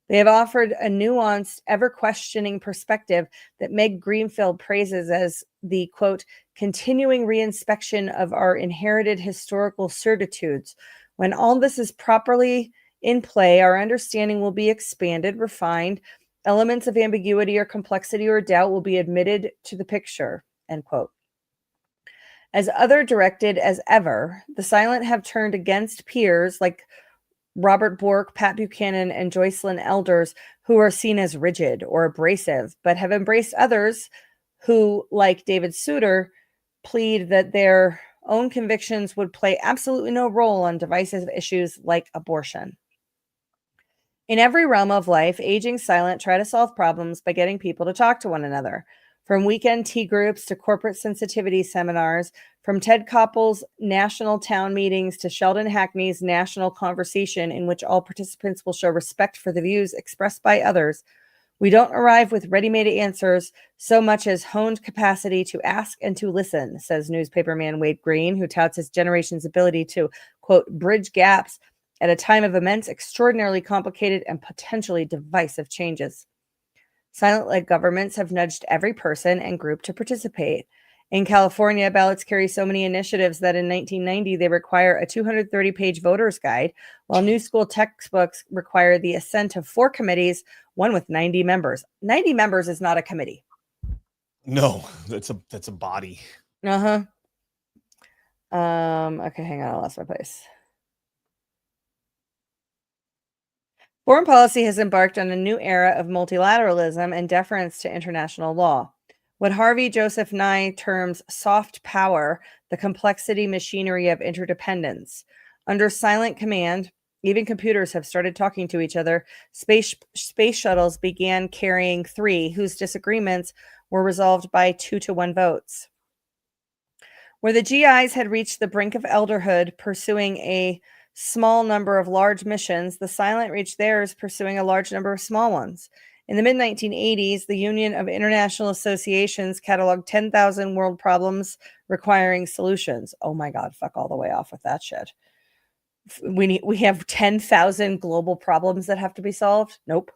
They have offered a nuanced, ever-questioning perspective that Meg Greenfield praises as the, quote, continuing reinspection of our inherited historical certitudes. When all this is properly in play, our understanding will be expanded, refined. Elements of ambiguity or complexity or doubt will be admitted to the picture, end quote. As other-directed as ever, the silent have turned against peers like Robert Bork, Pat Buchanan, and Joycelyn Elders, who are seen as rigid or abrasive, but have embraced others who, like David Souter, plead that their own convictions would play absolutely no role on divisive issues like abortion. In every realm of life, aging silent try to solve problems by getting people to talk to one another. From weekend tea groups to corporate sensitivity seminars, from Ted Koppel's national town meetings to Sheldon Hackney's national conversation in which all participants will show respect for the views expressed by others, we don't arrive with ready-made answers so much as honed capacity to ask and to listen, says newspaperman Wade Green, who touts his generation's ability to, quote, bridge gaps at a time of immense, extraordinarily complicated, and potentially divisive changes. Silent-led governments have nudged every person and group to participate. In California, ballots carry so many initiatives that in 1990 they require a 230-page voter's guide, while new school textbooks require the assent of 4 committees, one with 90 members. 90 members is not a committee. No, that's a body. Okay, hang on, I lost my place. Foreign policy has embarked on a new era of multilateralism and deference to international law. What Harvey Joseph Nye terms soft power, the complexity machinery of interdependence. Under silent command, even computers have started talking to each other. Space shuttles began carrying 3, whose disagreements were resolved by 2-to-1 votes. Where the GIs had reached the brink of elderhood, pursuing a small number of large missions, the silent reached theirs, pursuing a large number of small ones. In the mid-1980s, the Union of International Associations cataloged 10,000 world problems requiring solutions. Oh my God, fuck all the way off with that shit. We have 10,000 global problems that have to be solved? Nope.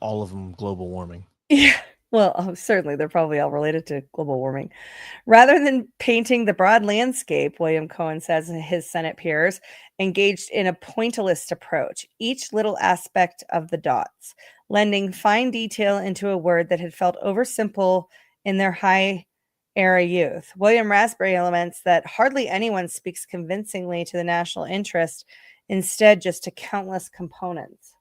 All of them global warming. Yeah. Well, certainly they're probably all related to global warming. Rather than painting the broad landscape, William Cohen says his Senate peers engaged in a pointillist approach, each little aspect of the dots, lending fine detail into a word that had felt oversimple in their high era youth. William Raspberry laments that hardly anyone speaks convincingly to the national interest, instead just to countless components.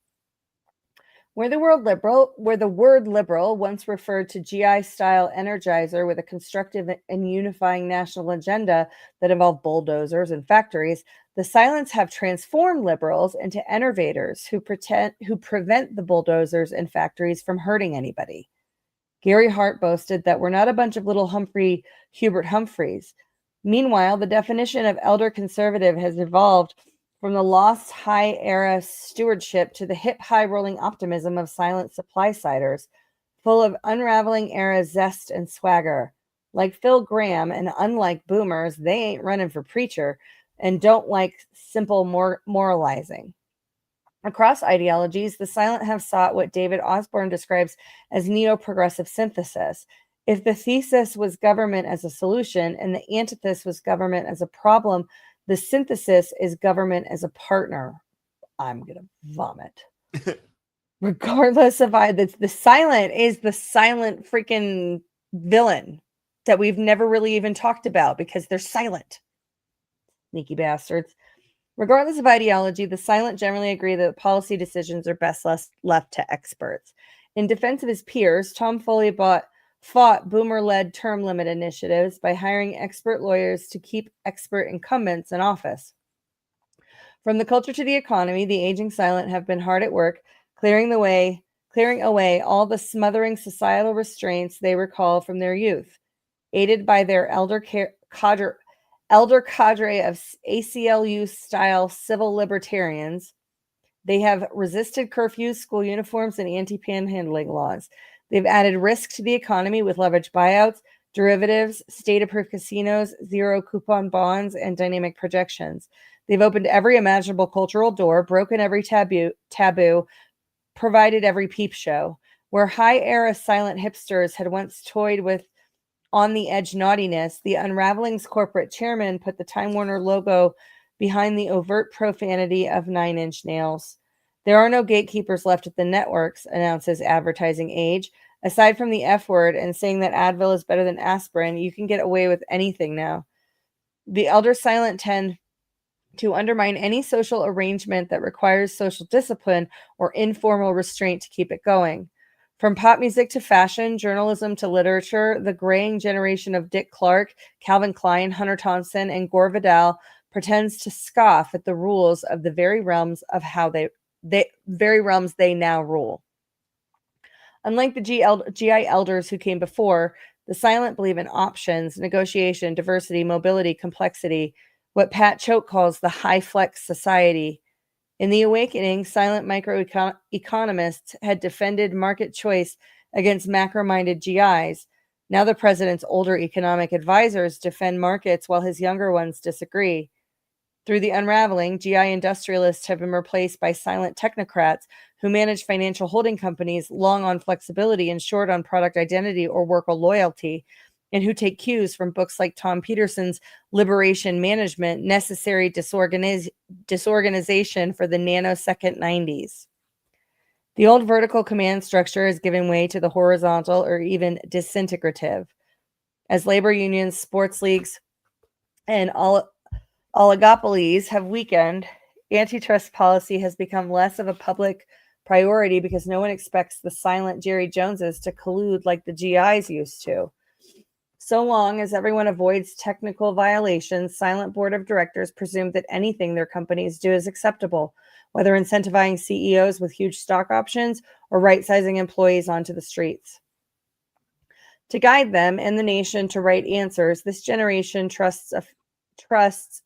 Where the word liberal once referred to GI-style energizer with a constructive and unifying national agenda that involved bulldozers and factories, the silents have transformed liberals into enervators who prevent the bulldozers and factories from hurting anybody. Gary Hart boasted that we're not a bunch of little Hubert Humphreys. Meanwhile, the definition of elder conservative has evolved from the lost high era stewardship to the hip high rolling optimism of silent supply siders, full of unraveling era zest and swagger. Like Phil Graham and unlike boomers, they ain't running for preacher and don't like simple moralizing. Across ideologies, the silent have sought what David Osborne describes as neo-progressive synthesis. If the thesis was government as a solution and the antithesis was government as a problem, the synthesis is government as a partner. I'm going to vomit. Regardless of the silent is the silent freaking villain that we've never really even talked about because they're silent. Sneaky bastards. Regardless of ideology, the silent generally agree that policy decisions are best left to experts. In defense of his peers, Tom Foley fought boomer-led term limit initiatives by hiring expert lawyers to keep expert incumbents in office. From the culture to the economy, the aging silent have been hard at work, clearing away all the smothering societal restraints they recall from their youth. Aided by their elder cadre of ACLU-style civil libertarians, they have resisted curfews, school uniforms, and anti-panhandling laws. They've added risk to the economy with leveraged buyouts, derivatives, state-approved casinos, zero-coupon bonds, and dynamic projections. They've opened every imaginable cultural door, broken every taboo, provided every peep show. Where high-era silent hipsters had once toyed with on-the-edge naughtiness, the Unraveling's corporate chairman put the Time Warner logo behind the overt profanity of 9 Inch Nails. There are no gatekeepers left at the networks, announces Advertising Age. Aside from the F word and saying that Advil is better than aspirin, you can get away with anything now. The elder silent tend to undermine any social arrangement that requires social discipline or informal restraint to keep it going. From pop music to fashion, journalism to literature, the graying generation of Dick Clark, Calvin Klein, Hunter Thompson, and Gore Vidal pretends to scoff at the rules of the very realms of how they now rule. Unlike the GI elders who came before, the silent believe in options, negotiation, diversity, mobility, complexity, what Pat Choate calls the high flex society. In the awakening, silent microeconomists had defended market choice against macro-minded GIs. Now the president's older economic advisors defend markets while his younger ones disagree. Through the unraveling, GI industrialists have been replaced by silent technocrats who manage financial holding companies long on flexibility and short on product identity or worker loyalty, and who take cues from books like Tom Peterson's Liberation Management, Necessary Disorganization for the Nanosecond 90s. The old vertical command structure is giving way to the horizontal or even disintegrative. As labor unions, sports leagues, and oligopolies have weakened, antitrust policy has become less of a public priority because no one expects the silent Jerry Joneses to collude like the GIs used to. So long as everyone avoids technical violations, silent board of directors presume that anything their companies do is acceptable, whether incentivizing CEOs with huge stock options or right-sizing employees onto the streets. To guide them and the nation to right answers, this generation trusts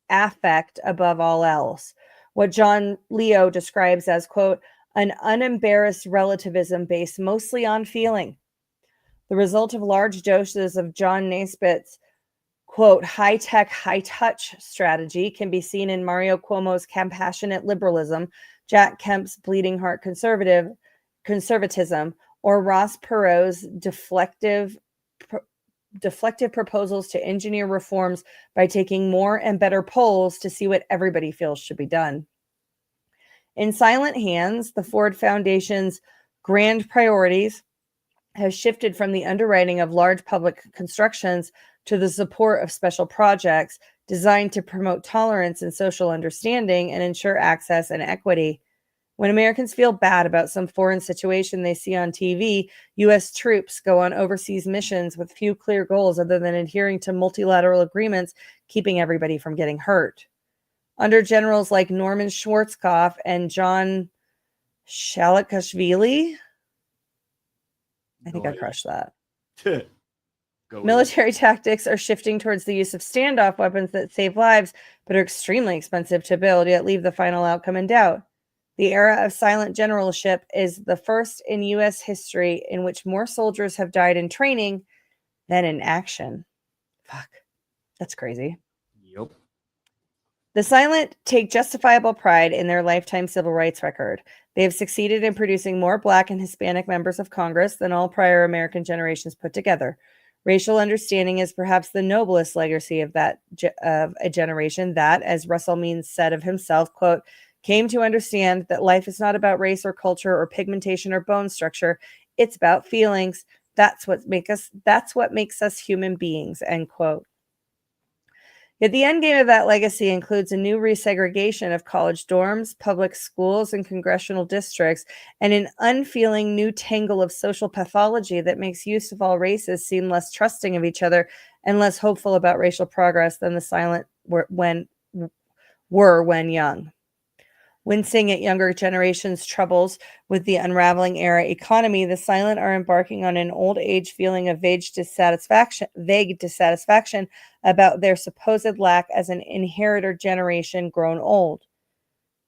affect above all else. What John Leo describes as, quote, an unembarrassed relativism based mostly on feeling. The result of large doses of John Naisbitt's, quote, high-tech, high-touch strategy can be seen in Mario Cuomo's compassionate liberalism, Jack Kemp's bleeding heart conservative, conservatism, or Ross Perot's deflective proposals to engineer reforms by taking more and better polls to see what everybody feels should be done. In silent hands, the Ford Foundation's grand priorities have shifted from the underwriting of large public constructions to the support of special projects designed to promote tolerance and social understanding and ensure access and equity. When Americans feel bad about some foreign situation they see on TV, U.S. troops go on overseas missions with few clear goals other than adhering to multilateral agreements, keeping everybody from getting hurt. Under generals like Norman Schwarzkopf and John Shalikashvili, I think I crushed that. Military tactics are shifting towards the use of standoff weapons that save lives, but are extremely expensive to build, yet leave the final outcome in doubt. The era of silent generalship is the first in U.S. history in which more soldiers have died in training than in action. Fuck. That's crazy. Yep. The silent take justifiable pride in their lifetime civil rights record. They have succeeded in producing more Black and Hispanic members of Congress than all prior American generations put together. Racial understanding is perhaps the noblest legacy of a generation that, as Russell Means said of himself, quote, came to understand that life is not about race or culture or pigmentation or bone structure. It's about feelings. That's what makes us human beings, end quote. Yet the endgame of that legacy includes a new resegregation of college dorms, public schools, and congressional districts, and an unfeeling new tangle of social pathology that makes use of all races seem less trusting of each other and less hopeful about racial progress than the silent were when young. Wincing at younger generations' troubles with the unraveling era economy, the silent are embarking on an old age feeling of vague dissatisfaction about their supposed lack as an inheritor generation grown old.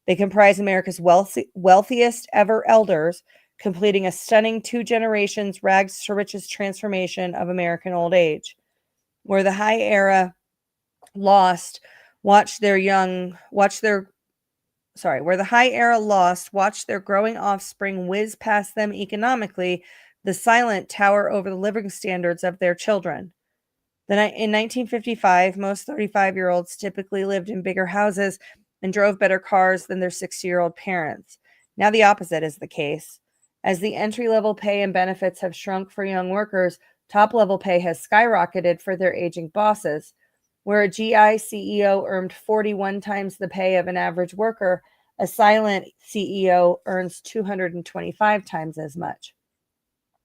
They comprise America's wealthiest ever elders, completing a stunning 2 generations rags to riches transformation of American old age, where the high era lost watch their growing offspring whiz past them economically, the silent tower over the living standards of their children. In 1955, most 35-year-olds typically lived in bigger houses and drove better cars than their 60-year-old parents. Now the opposite is the case. As the entry-level pay and benefits have shrunk for young workers, top-level pay has skyrocketed for their aging bosses. Where a GI CEO earned 41 times the pay of an average worker, a silent CEO earns 225 times as much.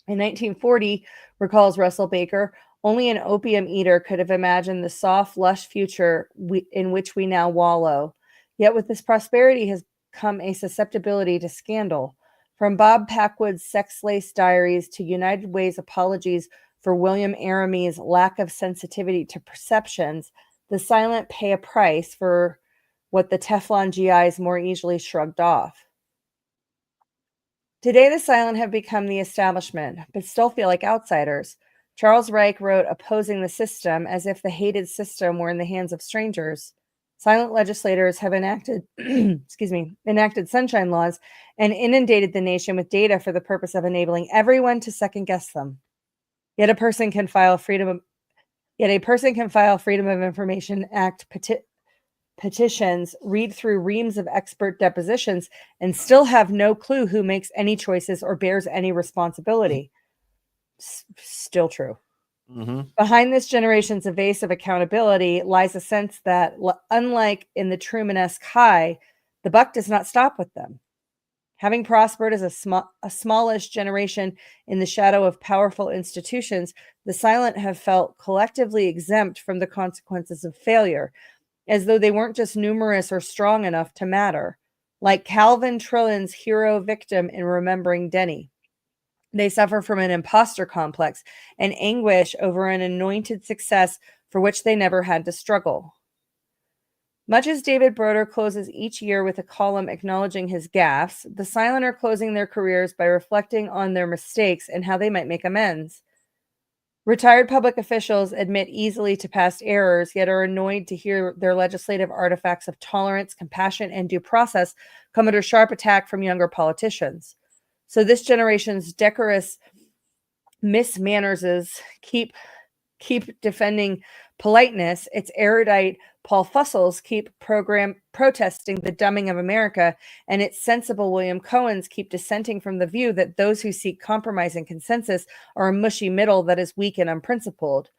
In 1940, recalls Russell Baker, only an opium eater could have imagined the soft, lush future in which we now wallow. Yet with this prosperity has come a susceptibility to scandal. From Bob Packwood's sex-laced diaries to United Way's apologies for William Aramy's lack of sensitivity to perceptions, the silent pay a price for what the Teflon GIs more easily shrugged off. Today, the silent have become the establishment, but still feel like outsiders. Charles Reich wrote opposing the system as if the hated system were in the hands of strangers. Silent legislators have enacted sunshine laws and inundated the nation with data for the purpose of enabling everyone to second-guess them. Yet a person can file Freedom of Information Act petitions, read through reams of expert depositions, and still have no clue who makes any choices or bears any responsibility. Still true. Mm-hmm. Behind this generation's evasive accountability lies a sense that, unlike in the Truman-esque high, the buck does not stop with them. Having prospered as a smallish generation in the shadow of powerful institutions, the silent have felt collectively exempt from the consequences of failure, as though they weren't just numerous or strong enough to matter. Like Calvin Trillin's hero victim in Remembering Denny, they suffer from an imposter complex and anguish over an anointed success for which they never had to struggle. Much as David Broder closes each year with a column acknowledging his gaffes, the silent are closing their careers by reflecting on their mistakes and how they might make amends. Retired public officials admit easily to past errors, yet are annoyed to hear their legislative artifacts of tolerance, compassion, and due process come under sharp attack from younger politicians. So this generation's decorous Miss Mannerses keep defending politeness. Its erudite Paul Fussels keep protesting the dumbing of America, and its sensible William Cohens keep dissenting from the view that those who seek compromise and consensus are a mushy middle that is weak and unprincipled.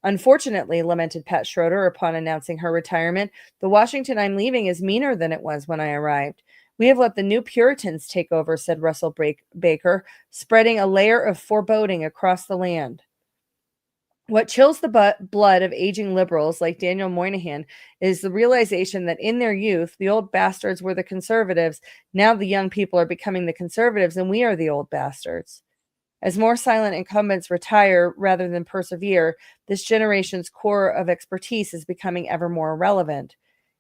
Unfortunately, lamented Pat Schroeder upon announcing her retirement, the Washington I'm leaving is meaner than it was when I arrived. We have let the new Puritans take over, said Russell Baker, spreading a layer of foreboding across the land. What chills the blood of aging liberals like Daniel Moynihan is the realization that in their youth, the old bastards were the conservatives. Now the young people are becoming the conservatives, and we are the old bastards. As more silent incumbents retire rather than persevere, this generation's core of expertise is becoming ever more irrelevant.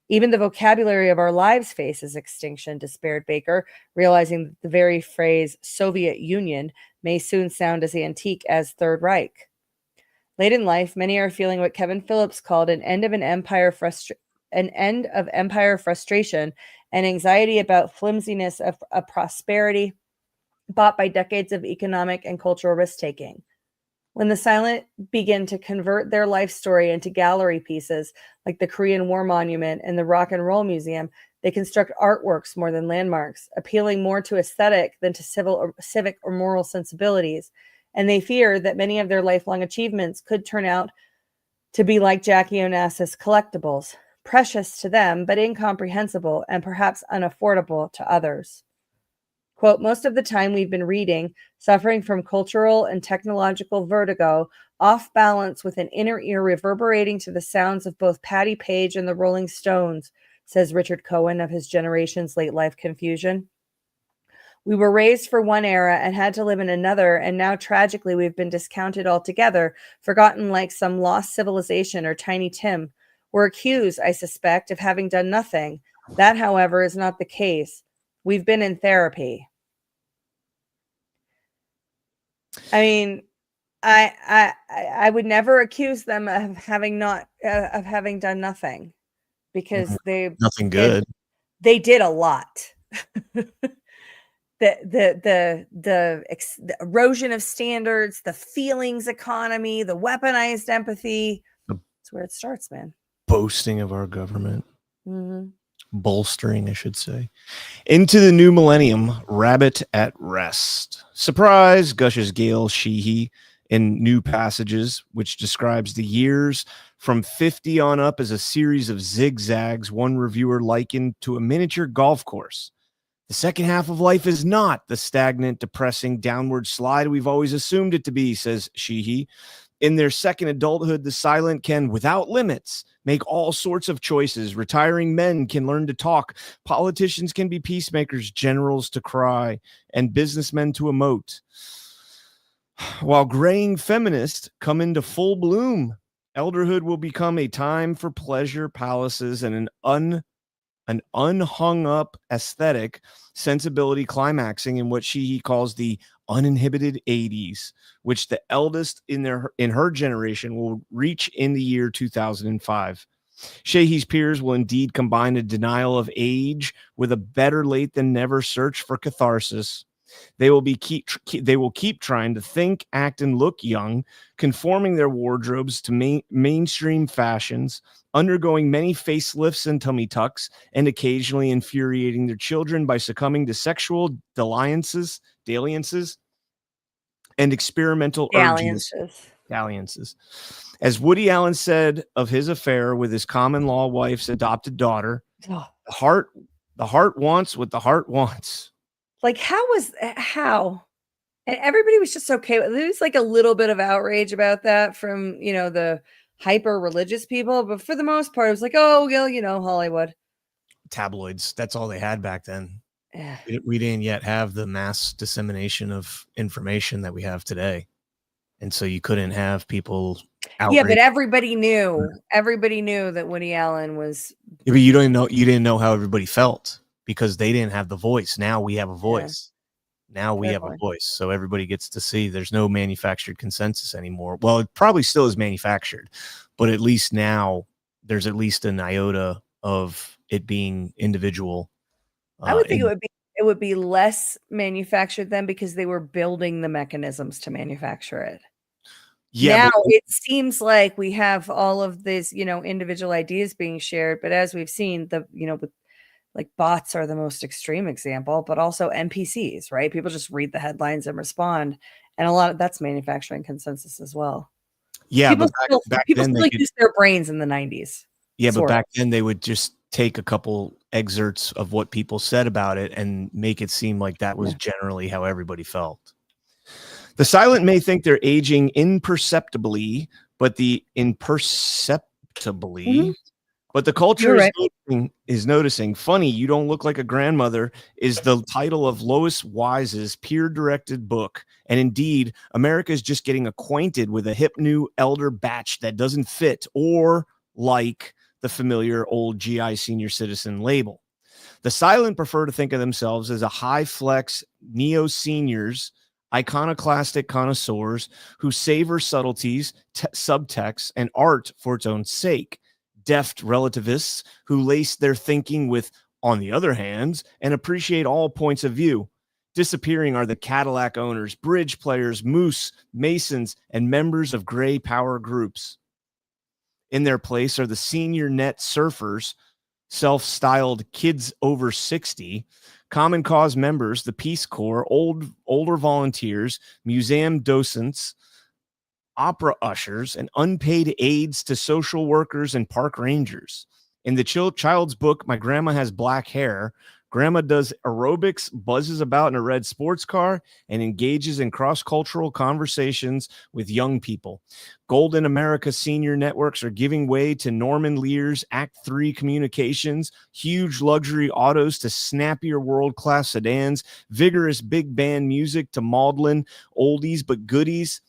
Even the vocabulary of our lives faces extinction, despaired Baker, realizing that the very phrase Soviet Union may soon sound as antique as Third Reich. Late in life, many are feeling what Kevin Phillips called an end of empire frustration and anxiety about flimsiness of a prosperity bought by decades of economic and cultural risk-taking. When the silent begin to convert their life story into gallery pieces, like the Korean War Monument and the Rock and Roll Museum, they construct artworks more than landmarks, appealing more to aesthetic than to civic or moral sensibilities. And they fear that many of their lifelong achievements could turn out to be like Jackie Onassis collectibles, precious to them, but incomprehensible and perhaps unaffordable to others. Quote, most of the time we've been reading, suffering from cultural and technological vertigo, off balance with an inner ear reverberating to the sounds of both Patti Page and the Rolling Stones, says Richard Cohen of his generation's late life confusion. We were raised for one era and had to live in another, and now tragically we've been discounted altogether, forgotten like some lost civilization or Tiny Tim. We're accused, I suspect, of having done nothing. That, however, is not the case. We've been in therapy. I mean, I would never accuse them of having done nothing, because Nothing good. They did a lot. The erosion of standards, the feelings economy, the weaponized empathy. That's where it starts, man. Boasting of our government. Mm-hmm. Bolstering, I should say. Into the new millennium, rabbit at rest. Surprise, gushes Gail Sheehy in New Passages, which describes the years from 50 on up as a series of zigzags, one reviewer likened to a miniature golf course. The second half of life is not the stagnant, depressing downward slide we've always assumed it to be, says Sheehy. In their second adulthood, the silent can, without limits, make all sorts of choices. Retiring men can learn to talk. Politicians can be peacemakers, generals to cry, and businessmen to emote. While graying feminists come into full bloom, elderhood will become a time for pleasure palaces and an unhung up aesthetic sensibility climaxing in what he calls the uninhibited 80s, which the eldest in her generation will reach in the year 2005. Sheehy's peers will indeed combine a denial of age with a better late than never search for catharsis. They will keep trying to think, act, and look young, conforming their wardrobes to mainstream fashions, undergoing many facelifts and tummy tucks, and occasionally infuriating their children by succumbing to sexual dalliances, and experimental dalliances. As Woody Allen said of his affair with his common law wife's adopted daughter, the heart wants what the heart wants. Like, how? And everybody was just okay with it. There was like a little bit of outrage about that from, the hyper religious people. But for the most part, it was like, oh, well, Hollywood. Tabloids. That's all they had back then. Yeah. We didn't yet have the mass dissemination of information that we have today. And so you couldn't have people outraged. Yeah, but everybody knew. Everybody knew that Woody Allen was. Yeah, but you didn't know how everybody felt because they didn't have the voice. Now we have a voice. Yeah. Now we have a voice. So everybody gets to see there's no manufactured consensus anymore. Well, it probably still is manufactured, but at least now there's at least an iota of it being individual. I would think it it would be less manufactured then because they were building the mechanisms to manufacture it. Yeah, now it seems like we have all of this, individual ideas being shared, but as we've seen, with like bots are the most extreme example, but also NPCs, right? People just read the headlines and respond, and a lot of that's manufacturing consensus as well. yeah, People but back then still use their brains in the 90s. yeah, but back then they would just take a couple excerpts of what people said about it and make it seem like that was generally how everybody felt. The silent may think they're aging imperceptibly, but the imperceptibly, but the culture is noticing. Funny, you don't look like a grandmother is the title of Lois Wise's peer-directed book. And indeed, America is just getting acquainted with a hip new elder batch that doesn't fit or like the familiar old GI senior citizen label. The silent prefer to think of themselves as a high flex neo-seniors, iconoclastic connoisseurs who savor subtleties, subtext, and art for its own sake. Deft relativists who lace their thinking with, on the other hand, and appreciate all points of view. Disappearing are the Cadillac owners, bridge players, moose, masons, and members of gray power groups. In their place are the senior net surfers, self-styled kids over 60, Common Cause members, the Peace Corps, older volunteers, museum docents, opera ushers, and unpaid aides to social workers and park rangers. In the child's book, My Grandma Has Black Hair, Grandma does aerobics, buzzes about in a red sports car, and engages in cross-cultural conversations with young people. Golden America senior networks are giving way to Norman Lear's Act 3 communications, huge luxury autos to snappier world-class sedans, vigorous big band music to maudlin oldies but goodies.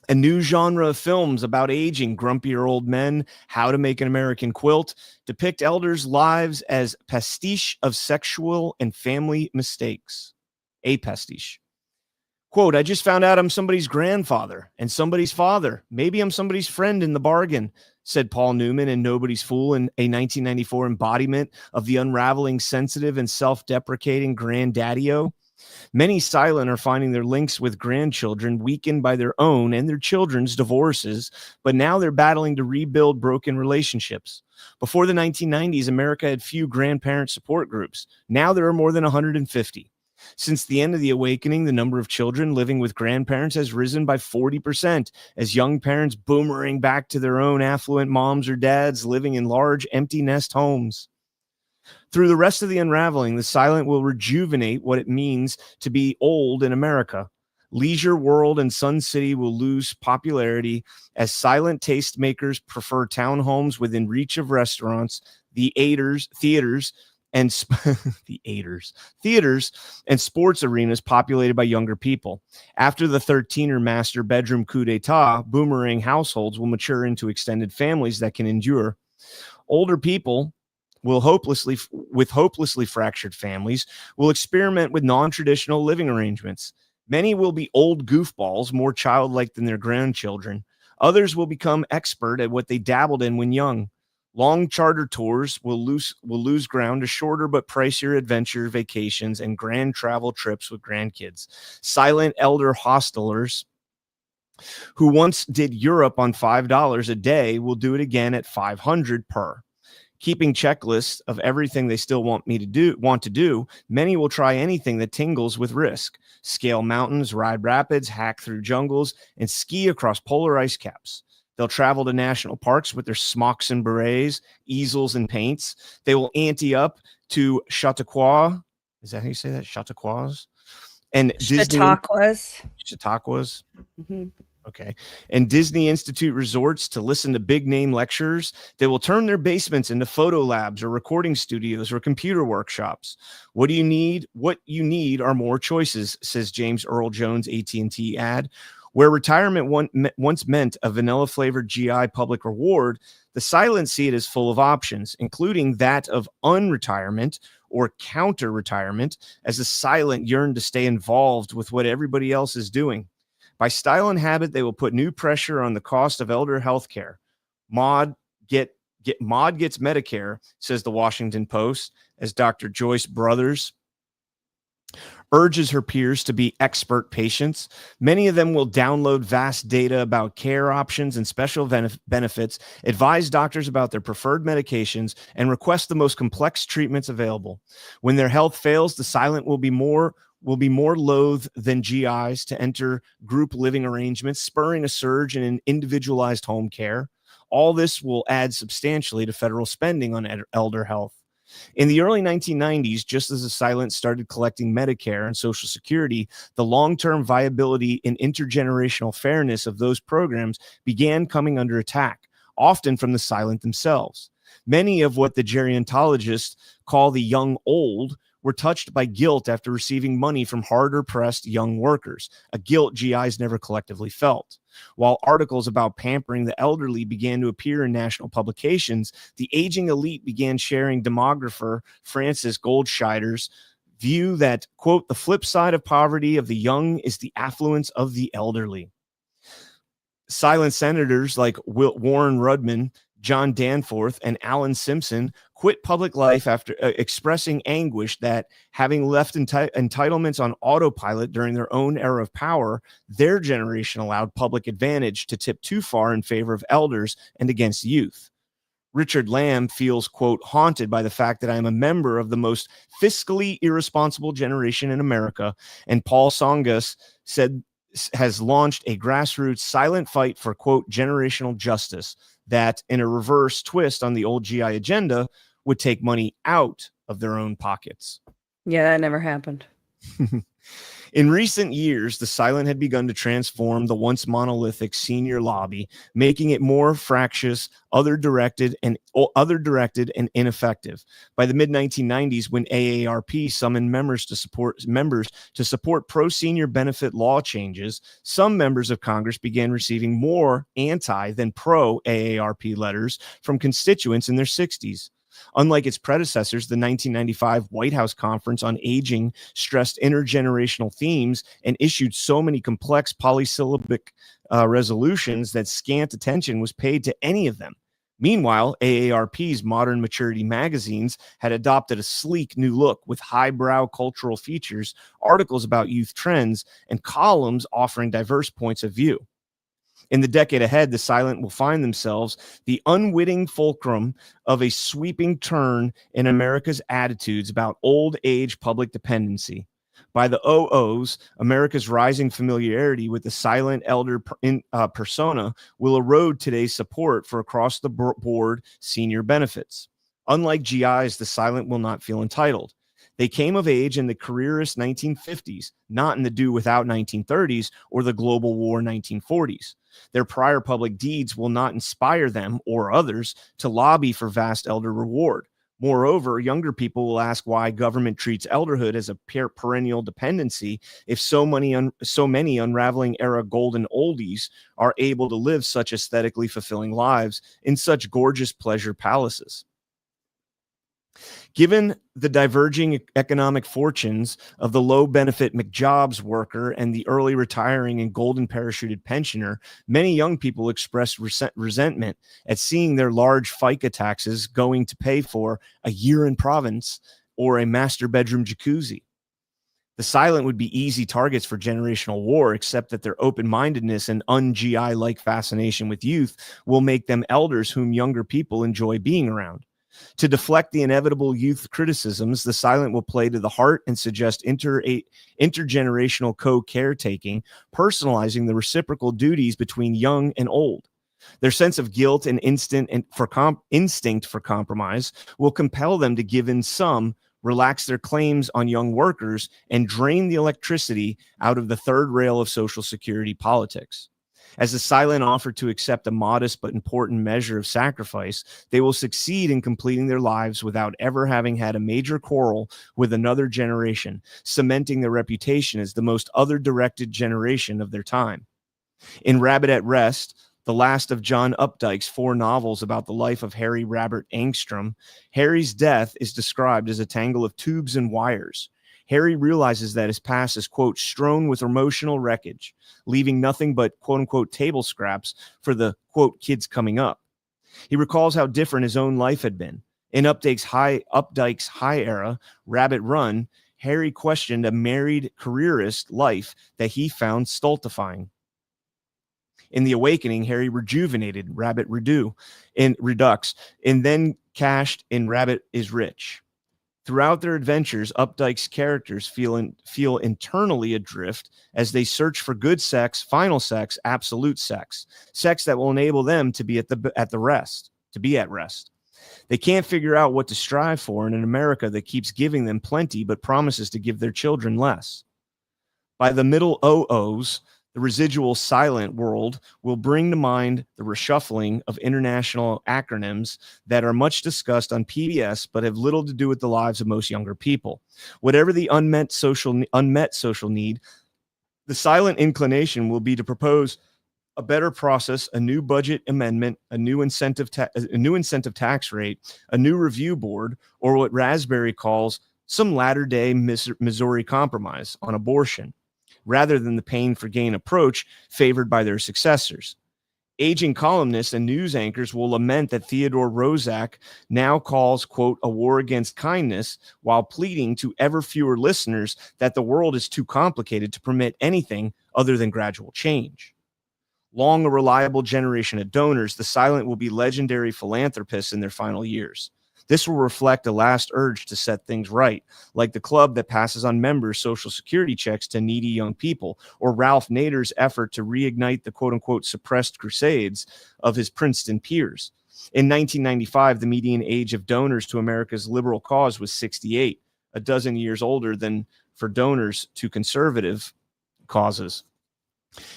A new genre of films about aging, grumpier old men, How to Make an American Quilt, depict elders' lives as pastiche of sexual and family mistakes. A pastiche. Quote, I just found out I'm somebody's grandfather and somebody's father. Maybe I'm somebody's friend in the bargain, said Paul Newman in Nobody's Fool, in a 1994 embodiment of the unraveling, sensitive, and self-deprecating granddaddy-o. Many silent are finding their links with grandchildren weakened by their own and their children's divorces, but now they're battling to rebuild broken relationships. Before the 1990s, America had few grandparent support groups. Now there are more than 150. Since the end of the awakening, the number of children living with grandparents has risen by 40%, as young parents boomerang back to their own affluent moms or dads living in large empty nest homes. Through the rest of the unraveling, the silent will rejuvenate what it means to be old in America. Leisure World and Sun City will lose popularity as silent tastemakers prefer townhomes within reach of restaurants, theaters, and theaters and sports arenas populated by younger people. After the 13er master bedroom coup d'etat, boomerang households will mature into extended families that can endure. Older people will hopelessly fractured families will experiment with non-traditional living arrangements. Many will be old goofballs, more childlike than their grandchildren. Others will become expert at what they dabbled in when young. Long charter tours will lose ground to shorter but pricier adventure vacations and grand travel trips with grandkids. Silent elder hostelers who once did Europe on $5 a day will do it again at $500 per. Keeping checklists of everything they still want to do, many will try anything that tingles with risk. Scale mountains, ride rapids, hack through jungles, and ski across polar ice caps. They'll travel to national parks with their smocks and berets, easels and paints. They will ante up to Chautauqua. Is that how you say that? Chautauquas? And Chautauquas. Mm-hmm. Okay. And Disney Institute resorts to listen to big name lecturers. They will turn their basements into photo labs or recording studios or computer workshops. What you need are more choices, says James Earl Jones' AT&T ad. Where retirement once meant a vanilla flavored GI public reward, the silent see it as full of options, including that of unretirement or counter retirement, as the silent yearn to stay involved with what everybody else is doing. By style and habit, they will put new pressure on the cost of elder health care. Mod gets Medicare, says the Washington Post, as Dr. Joyce Brothers urges her peers to be expert patients. Many of them will download vast data about care options and special benefits, advise doctors about their preferred medications, and request the most complex treatments available. When their health fails, the silent will be more loath than GIs to enter group living arrangements, spurring a surge in individualized home care. All this will add substantially to federal spending on elder health. In the early 1990s, just as the silent started collecting Medicare and Social Security, the long-term viability and intergenerational fairness of those programs began coming under attack, often from the silent themselves. Many of what the gerontologists call the young old were touched by guilt after receiving money from harder-pressed young workers, a guilt GIs never collectively felt. While articles about pampering the elderly began to appear in national publications, the aging elite began sharing demographer Francis Goldscheider's view that, quote, the flip side of poverty of the young is the affluence of the elderly. Silent senators like Warren Rudman, John Danforth, and Alan Simpson quit public life after expressing anguish that, having left entitlements on autopilot during their own era of power, their generation allowed public advantage to tip too far in favor of elders and against youth. Richard Lamb feels, quote, haunted by the fact that I am a member of the most fiscally irresponsible generation in America, and Paul Songas has launched a grassroots silent fight for, quote, generational justice that, in a reverse twist on the old GI agenda, would take money out of their own pockets. Yeah, that never happened. In recent years, the silent had begun to transform the once monolithic senior lobby, making it more fractious, other-directed and ineffective. By the mid-1990s, when AARP summoned members to support pro-senior benefit law changes, some members of Congress began receiving more anti than pro-AARP letters from constituents in their 60s. Unlike its predecessors, the 1995 White House Conference on Aging stressed intergenerational themes and issued so many complex polysyllabic resolutions that scant attention was paid to any of them. Meanwhile, AARP's Modern Maturity magazines had adopted a sleek new look with highbrow cultural features, articles about youth trends, and columns offering diverse points of view. In the decade ahead, the silent will find themselves the unwitting fulcrum of a sweeping turn in America's attitudes about old age public dependency. By the OOs, America's rising familiarity with the silent elder persona will erode today's support for across-the-board senior benefits. Unlike GIs, the silent will not feel entitled. They came of age in the careerist 1950s, not in the do-without 1930s or the global war 1940s. Their prior public deeds will not inspire them or others to lobby for vast elder reward. Moreover, younger people will ask why government treats elderhood as a perennial dependency if so many unraveling era golden oldies are able to live such aesthetically fulfilling lives in such gorgeous pleasure palaces. Given the diverging economic fortunes of the low-benefit McJobs worker and the early retiring and golden parachuted pensioner, many young people express resentment at seeing their large FICA taxes going to pay for a year in Province or a master bedroom jacuzzi. The silent would be easy targets for generational war, except that their open-mindedness and un-GI-like fascination with youth will make them elders whom younger people enjoy being around. To deflect the inevitable youth criticisms, the silent will play to the heart and suggest intergenerational co-caretaking, personalizing the reciprocal duties between young and old. Their sense of guilt and instinct for compromise will compel them to give in some, relax their claims on young workers, and drain the electricity out of the third rail of Social Security politics. As the silent offer to accept a modest but important measure of sacrifice, they will succeed in completing their lives without ever having had a major quarrel with another generation, cementing their reputation as the most other-directed generation of their time. In Rabbit at Rest, the last of John Updike's 4 novels about the life of Harry Rabbit Angstrom, Harry's death is described as a tangle of tubes and wires. Harry realizes that his past is, quote, strewn with emotional wreckage, leaving nothing but, quote unquote, table scraps for the, quote, kids coming up. He recalls how different his own life had been. In Updike's high era, Rabbit Run, Harry questioned a married careerist life that he found stultifying. In The Awakening, Harry rejuvenated Rabbit Redux, and then cashed in Rabbit is Rich. Throughout their adventures, Updike's characters feel internally adrift as they search for good sex, final sex, absolute sex that will enable them to be at rest. They can't figure out what to strive for in an America that keeps giving them plenty but promises to give their children less. By the middle OOs, the residual silent world will bring to mind the reshuffling of international acronyms that are much discussed on PBS but have little to do with the lives of most younger people. Whatever the unmet social need, the silent inclination will be to propose a better process, a new budget amendment, a new incentive tax rate, a new review board, or what Raspberry calls some latter-day Missouri compromise on abortion, rather than the pain for gain approach favored by their successors. Aging columnists and news anchors will lament that Theodore Roszak now calls, quote, a war against kindness, while pleading to ever fewer listeners that the world is too complicated to permit anything other than gradual change. Long a reliable generation of donors, the silent will be legendary philanthropists in their final years. This will reflect a last urge to set things right, like the club that passes on members' Social Security checks to needy young people, or Ralph Nader's effort to reignite the quote-unquote suppressed crusades of his Princeton peers. In 1995, the median age of donors to America's liberal cause was 68, a dozen years older than for donors to conservative causes.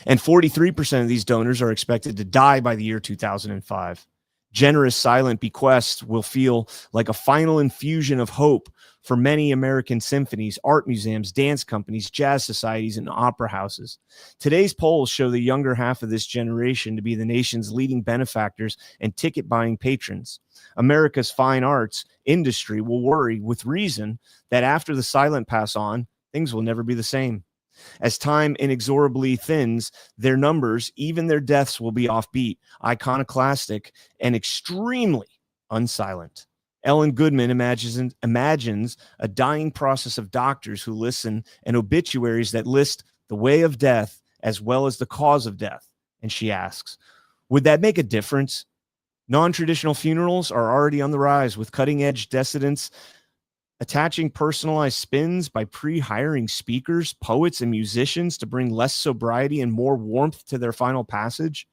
And 43% of these donors are expected to die by the year 2005. Generous silent bequests will feel like a final infusion of hope for many American symphonies, art museums, dance companies, jazz societies, and opera houses. Today's polls show the younger half of this generation to be the nation's leading benefactors and ticket-buying patrons. America's fine arts industry will worry, with reason, that after the silent pass on, things will never be the same. As time inexorably thins, their numbers, even their deaths, will be offbeat, iconoclastic, and extremely unsilent. Ellen Goodman imagines a dying process of doctors who listen and obituaries that list the way of death as well as the cause of death. And she asks, would that make a difference? Non-traditional funerals are already on the rise, with cutting-edge dissidents attaching personalized spins by pre-hiring speakers, poets, and musicians to bring less sobriety and more warmth to their final passage.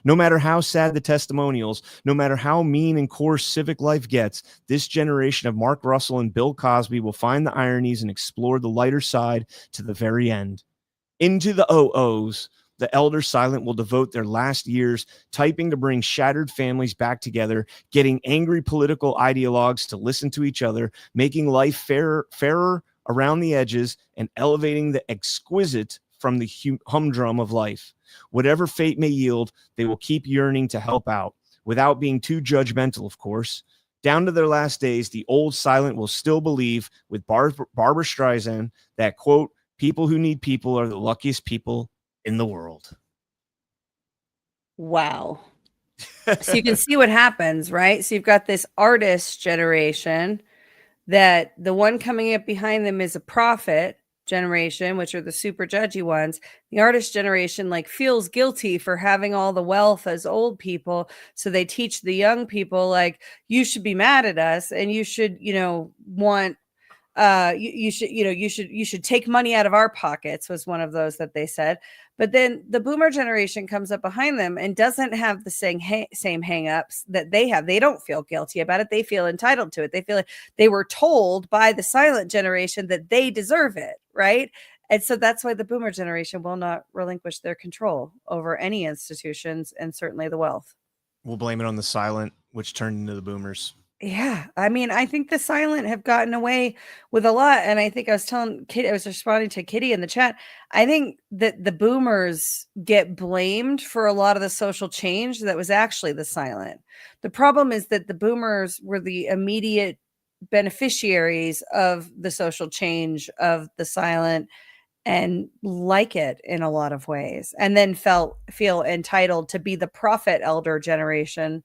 No matter how sad the testimonials, no matter how mean and coarse civic life gets, this generation of Mark Russell and Bill Cosby will find the ironies and explore the lighter side to the very end. Into the OOs, the elder silent will devote their last years typing to bring shattered families back together, getting angry political ideologues to listen to each other, making life fairer around the edges, and elevating the exquisite from the humdrum of life. Whatever fate may yield, they will keep yearning to help out, without being too judgmental, of course. Down to their last days, the old silent will still believe, with Barbra Streisand, that, quote, people who need people are the luckiest people in the world. Wow. So you can see what happens, right? So you've got this artist generation that the one coming up behind them is a prophet generation, which are the super judgy ones. The artist generation like feels guilty for having all the wealth as old people. So they teach the young people like, you should be mad at us and you should, want you should take money out of our pockets, was one of those that they said. But then the boomer generation comes up behind them and doesn't have the same hangups that they have. They don't feel guilty about it. They feel entitled to it. They feel like they were told by the silent generation that they deserve it, right? And so that's why the boomer generation will not relinquish their control over any institutions and certainly the wealth. We'll blame it on the silent, which turned into the boomers. Yeah. I mean, I think the silent have gotten away with a lot. And I think I was telling Kitty, I was responding to Kitty in the chat. I think that the boomers get blamed for a lot of the social change that was actually the silent. The problem is that the boomers were the immediate beneficiaries of the social change of the silent and like it in a lot of ways, and then feel entitled to be the prophet elder generation,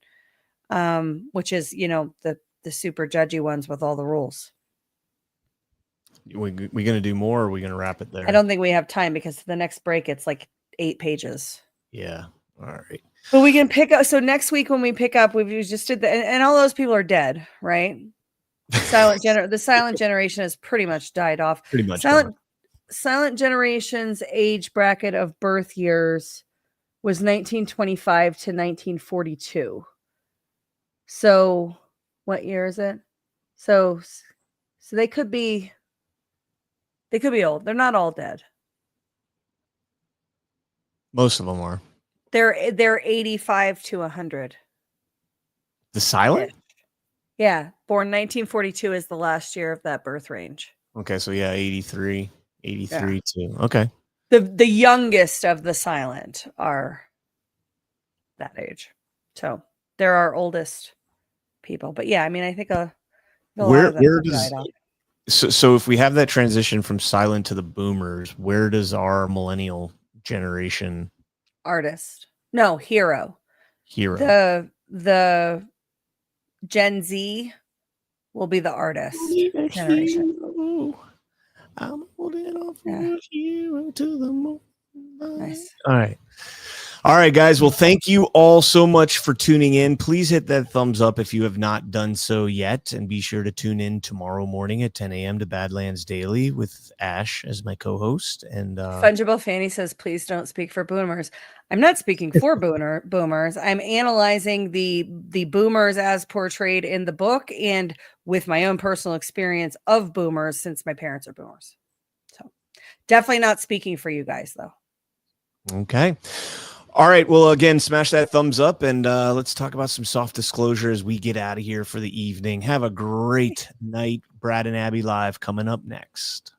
which is, the super judgy ones with all the rules. We gonna do more, or are we gonna wrap it there? I don't think we have time because the next break it's like 8 pages. Yeah. All right. But we can pick up. So next week when we pick up, we just did and all those people are dead, right? The silent generation has pretty much died off. Pretty much. Silent generation's age bracket of birth years was 1925 to 1942. So what year is it? So they could be old. They're not all dead. Most of them are. They're 85 to 100. The silent? Yeah. Born 1942 is the last year of that birth range. Okay, so yeah, 83 too. Okay. The youngest of the silent are that age. So they're our oldest people. But yeah, I mean, I think where does so if we have that transition from silent to the boomers, where does our millennial generation hero the Gen Z will be the artist generation. I'm holding off from hero to the moon. Nice. All right, guys. Well, thank you all so much for tuning in. Please hit that thumbs up if you have not done so yet. And be sure to tune in tomorrow morning at 10 a.m. to Badlands Daily with Ash as my co-host. And Fungible Fanny says, please don't speak for boomers. I'm not speaking for boomers. I'm analyzing the boomers as portrayed in the book and with my own personal experience of boomers since my parents are boomers. So definitely not speaking for you guys, though. Okay. All right. Well, again, smash that thumbs up and let's talk about some soft disclosure as we get out of here for the evening. Have a great night. Brad and Abby live coming up next.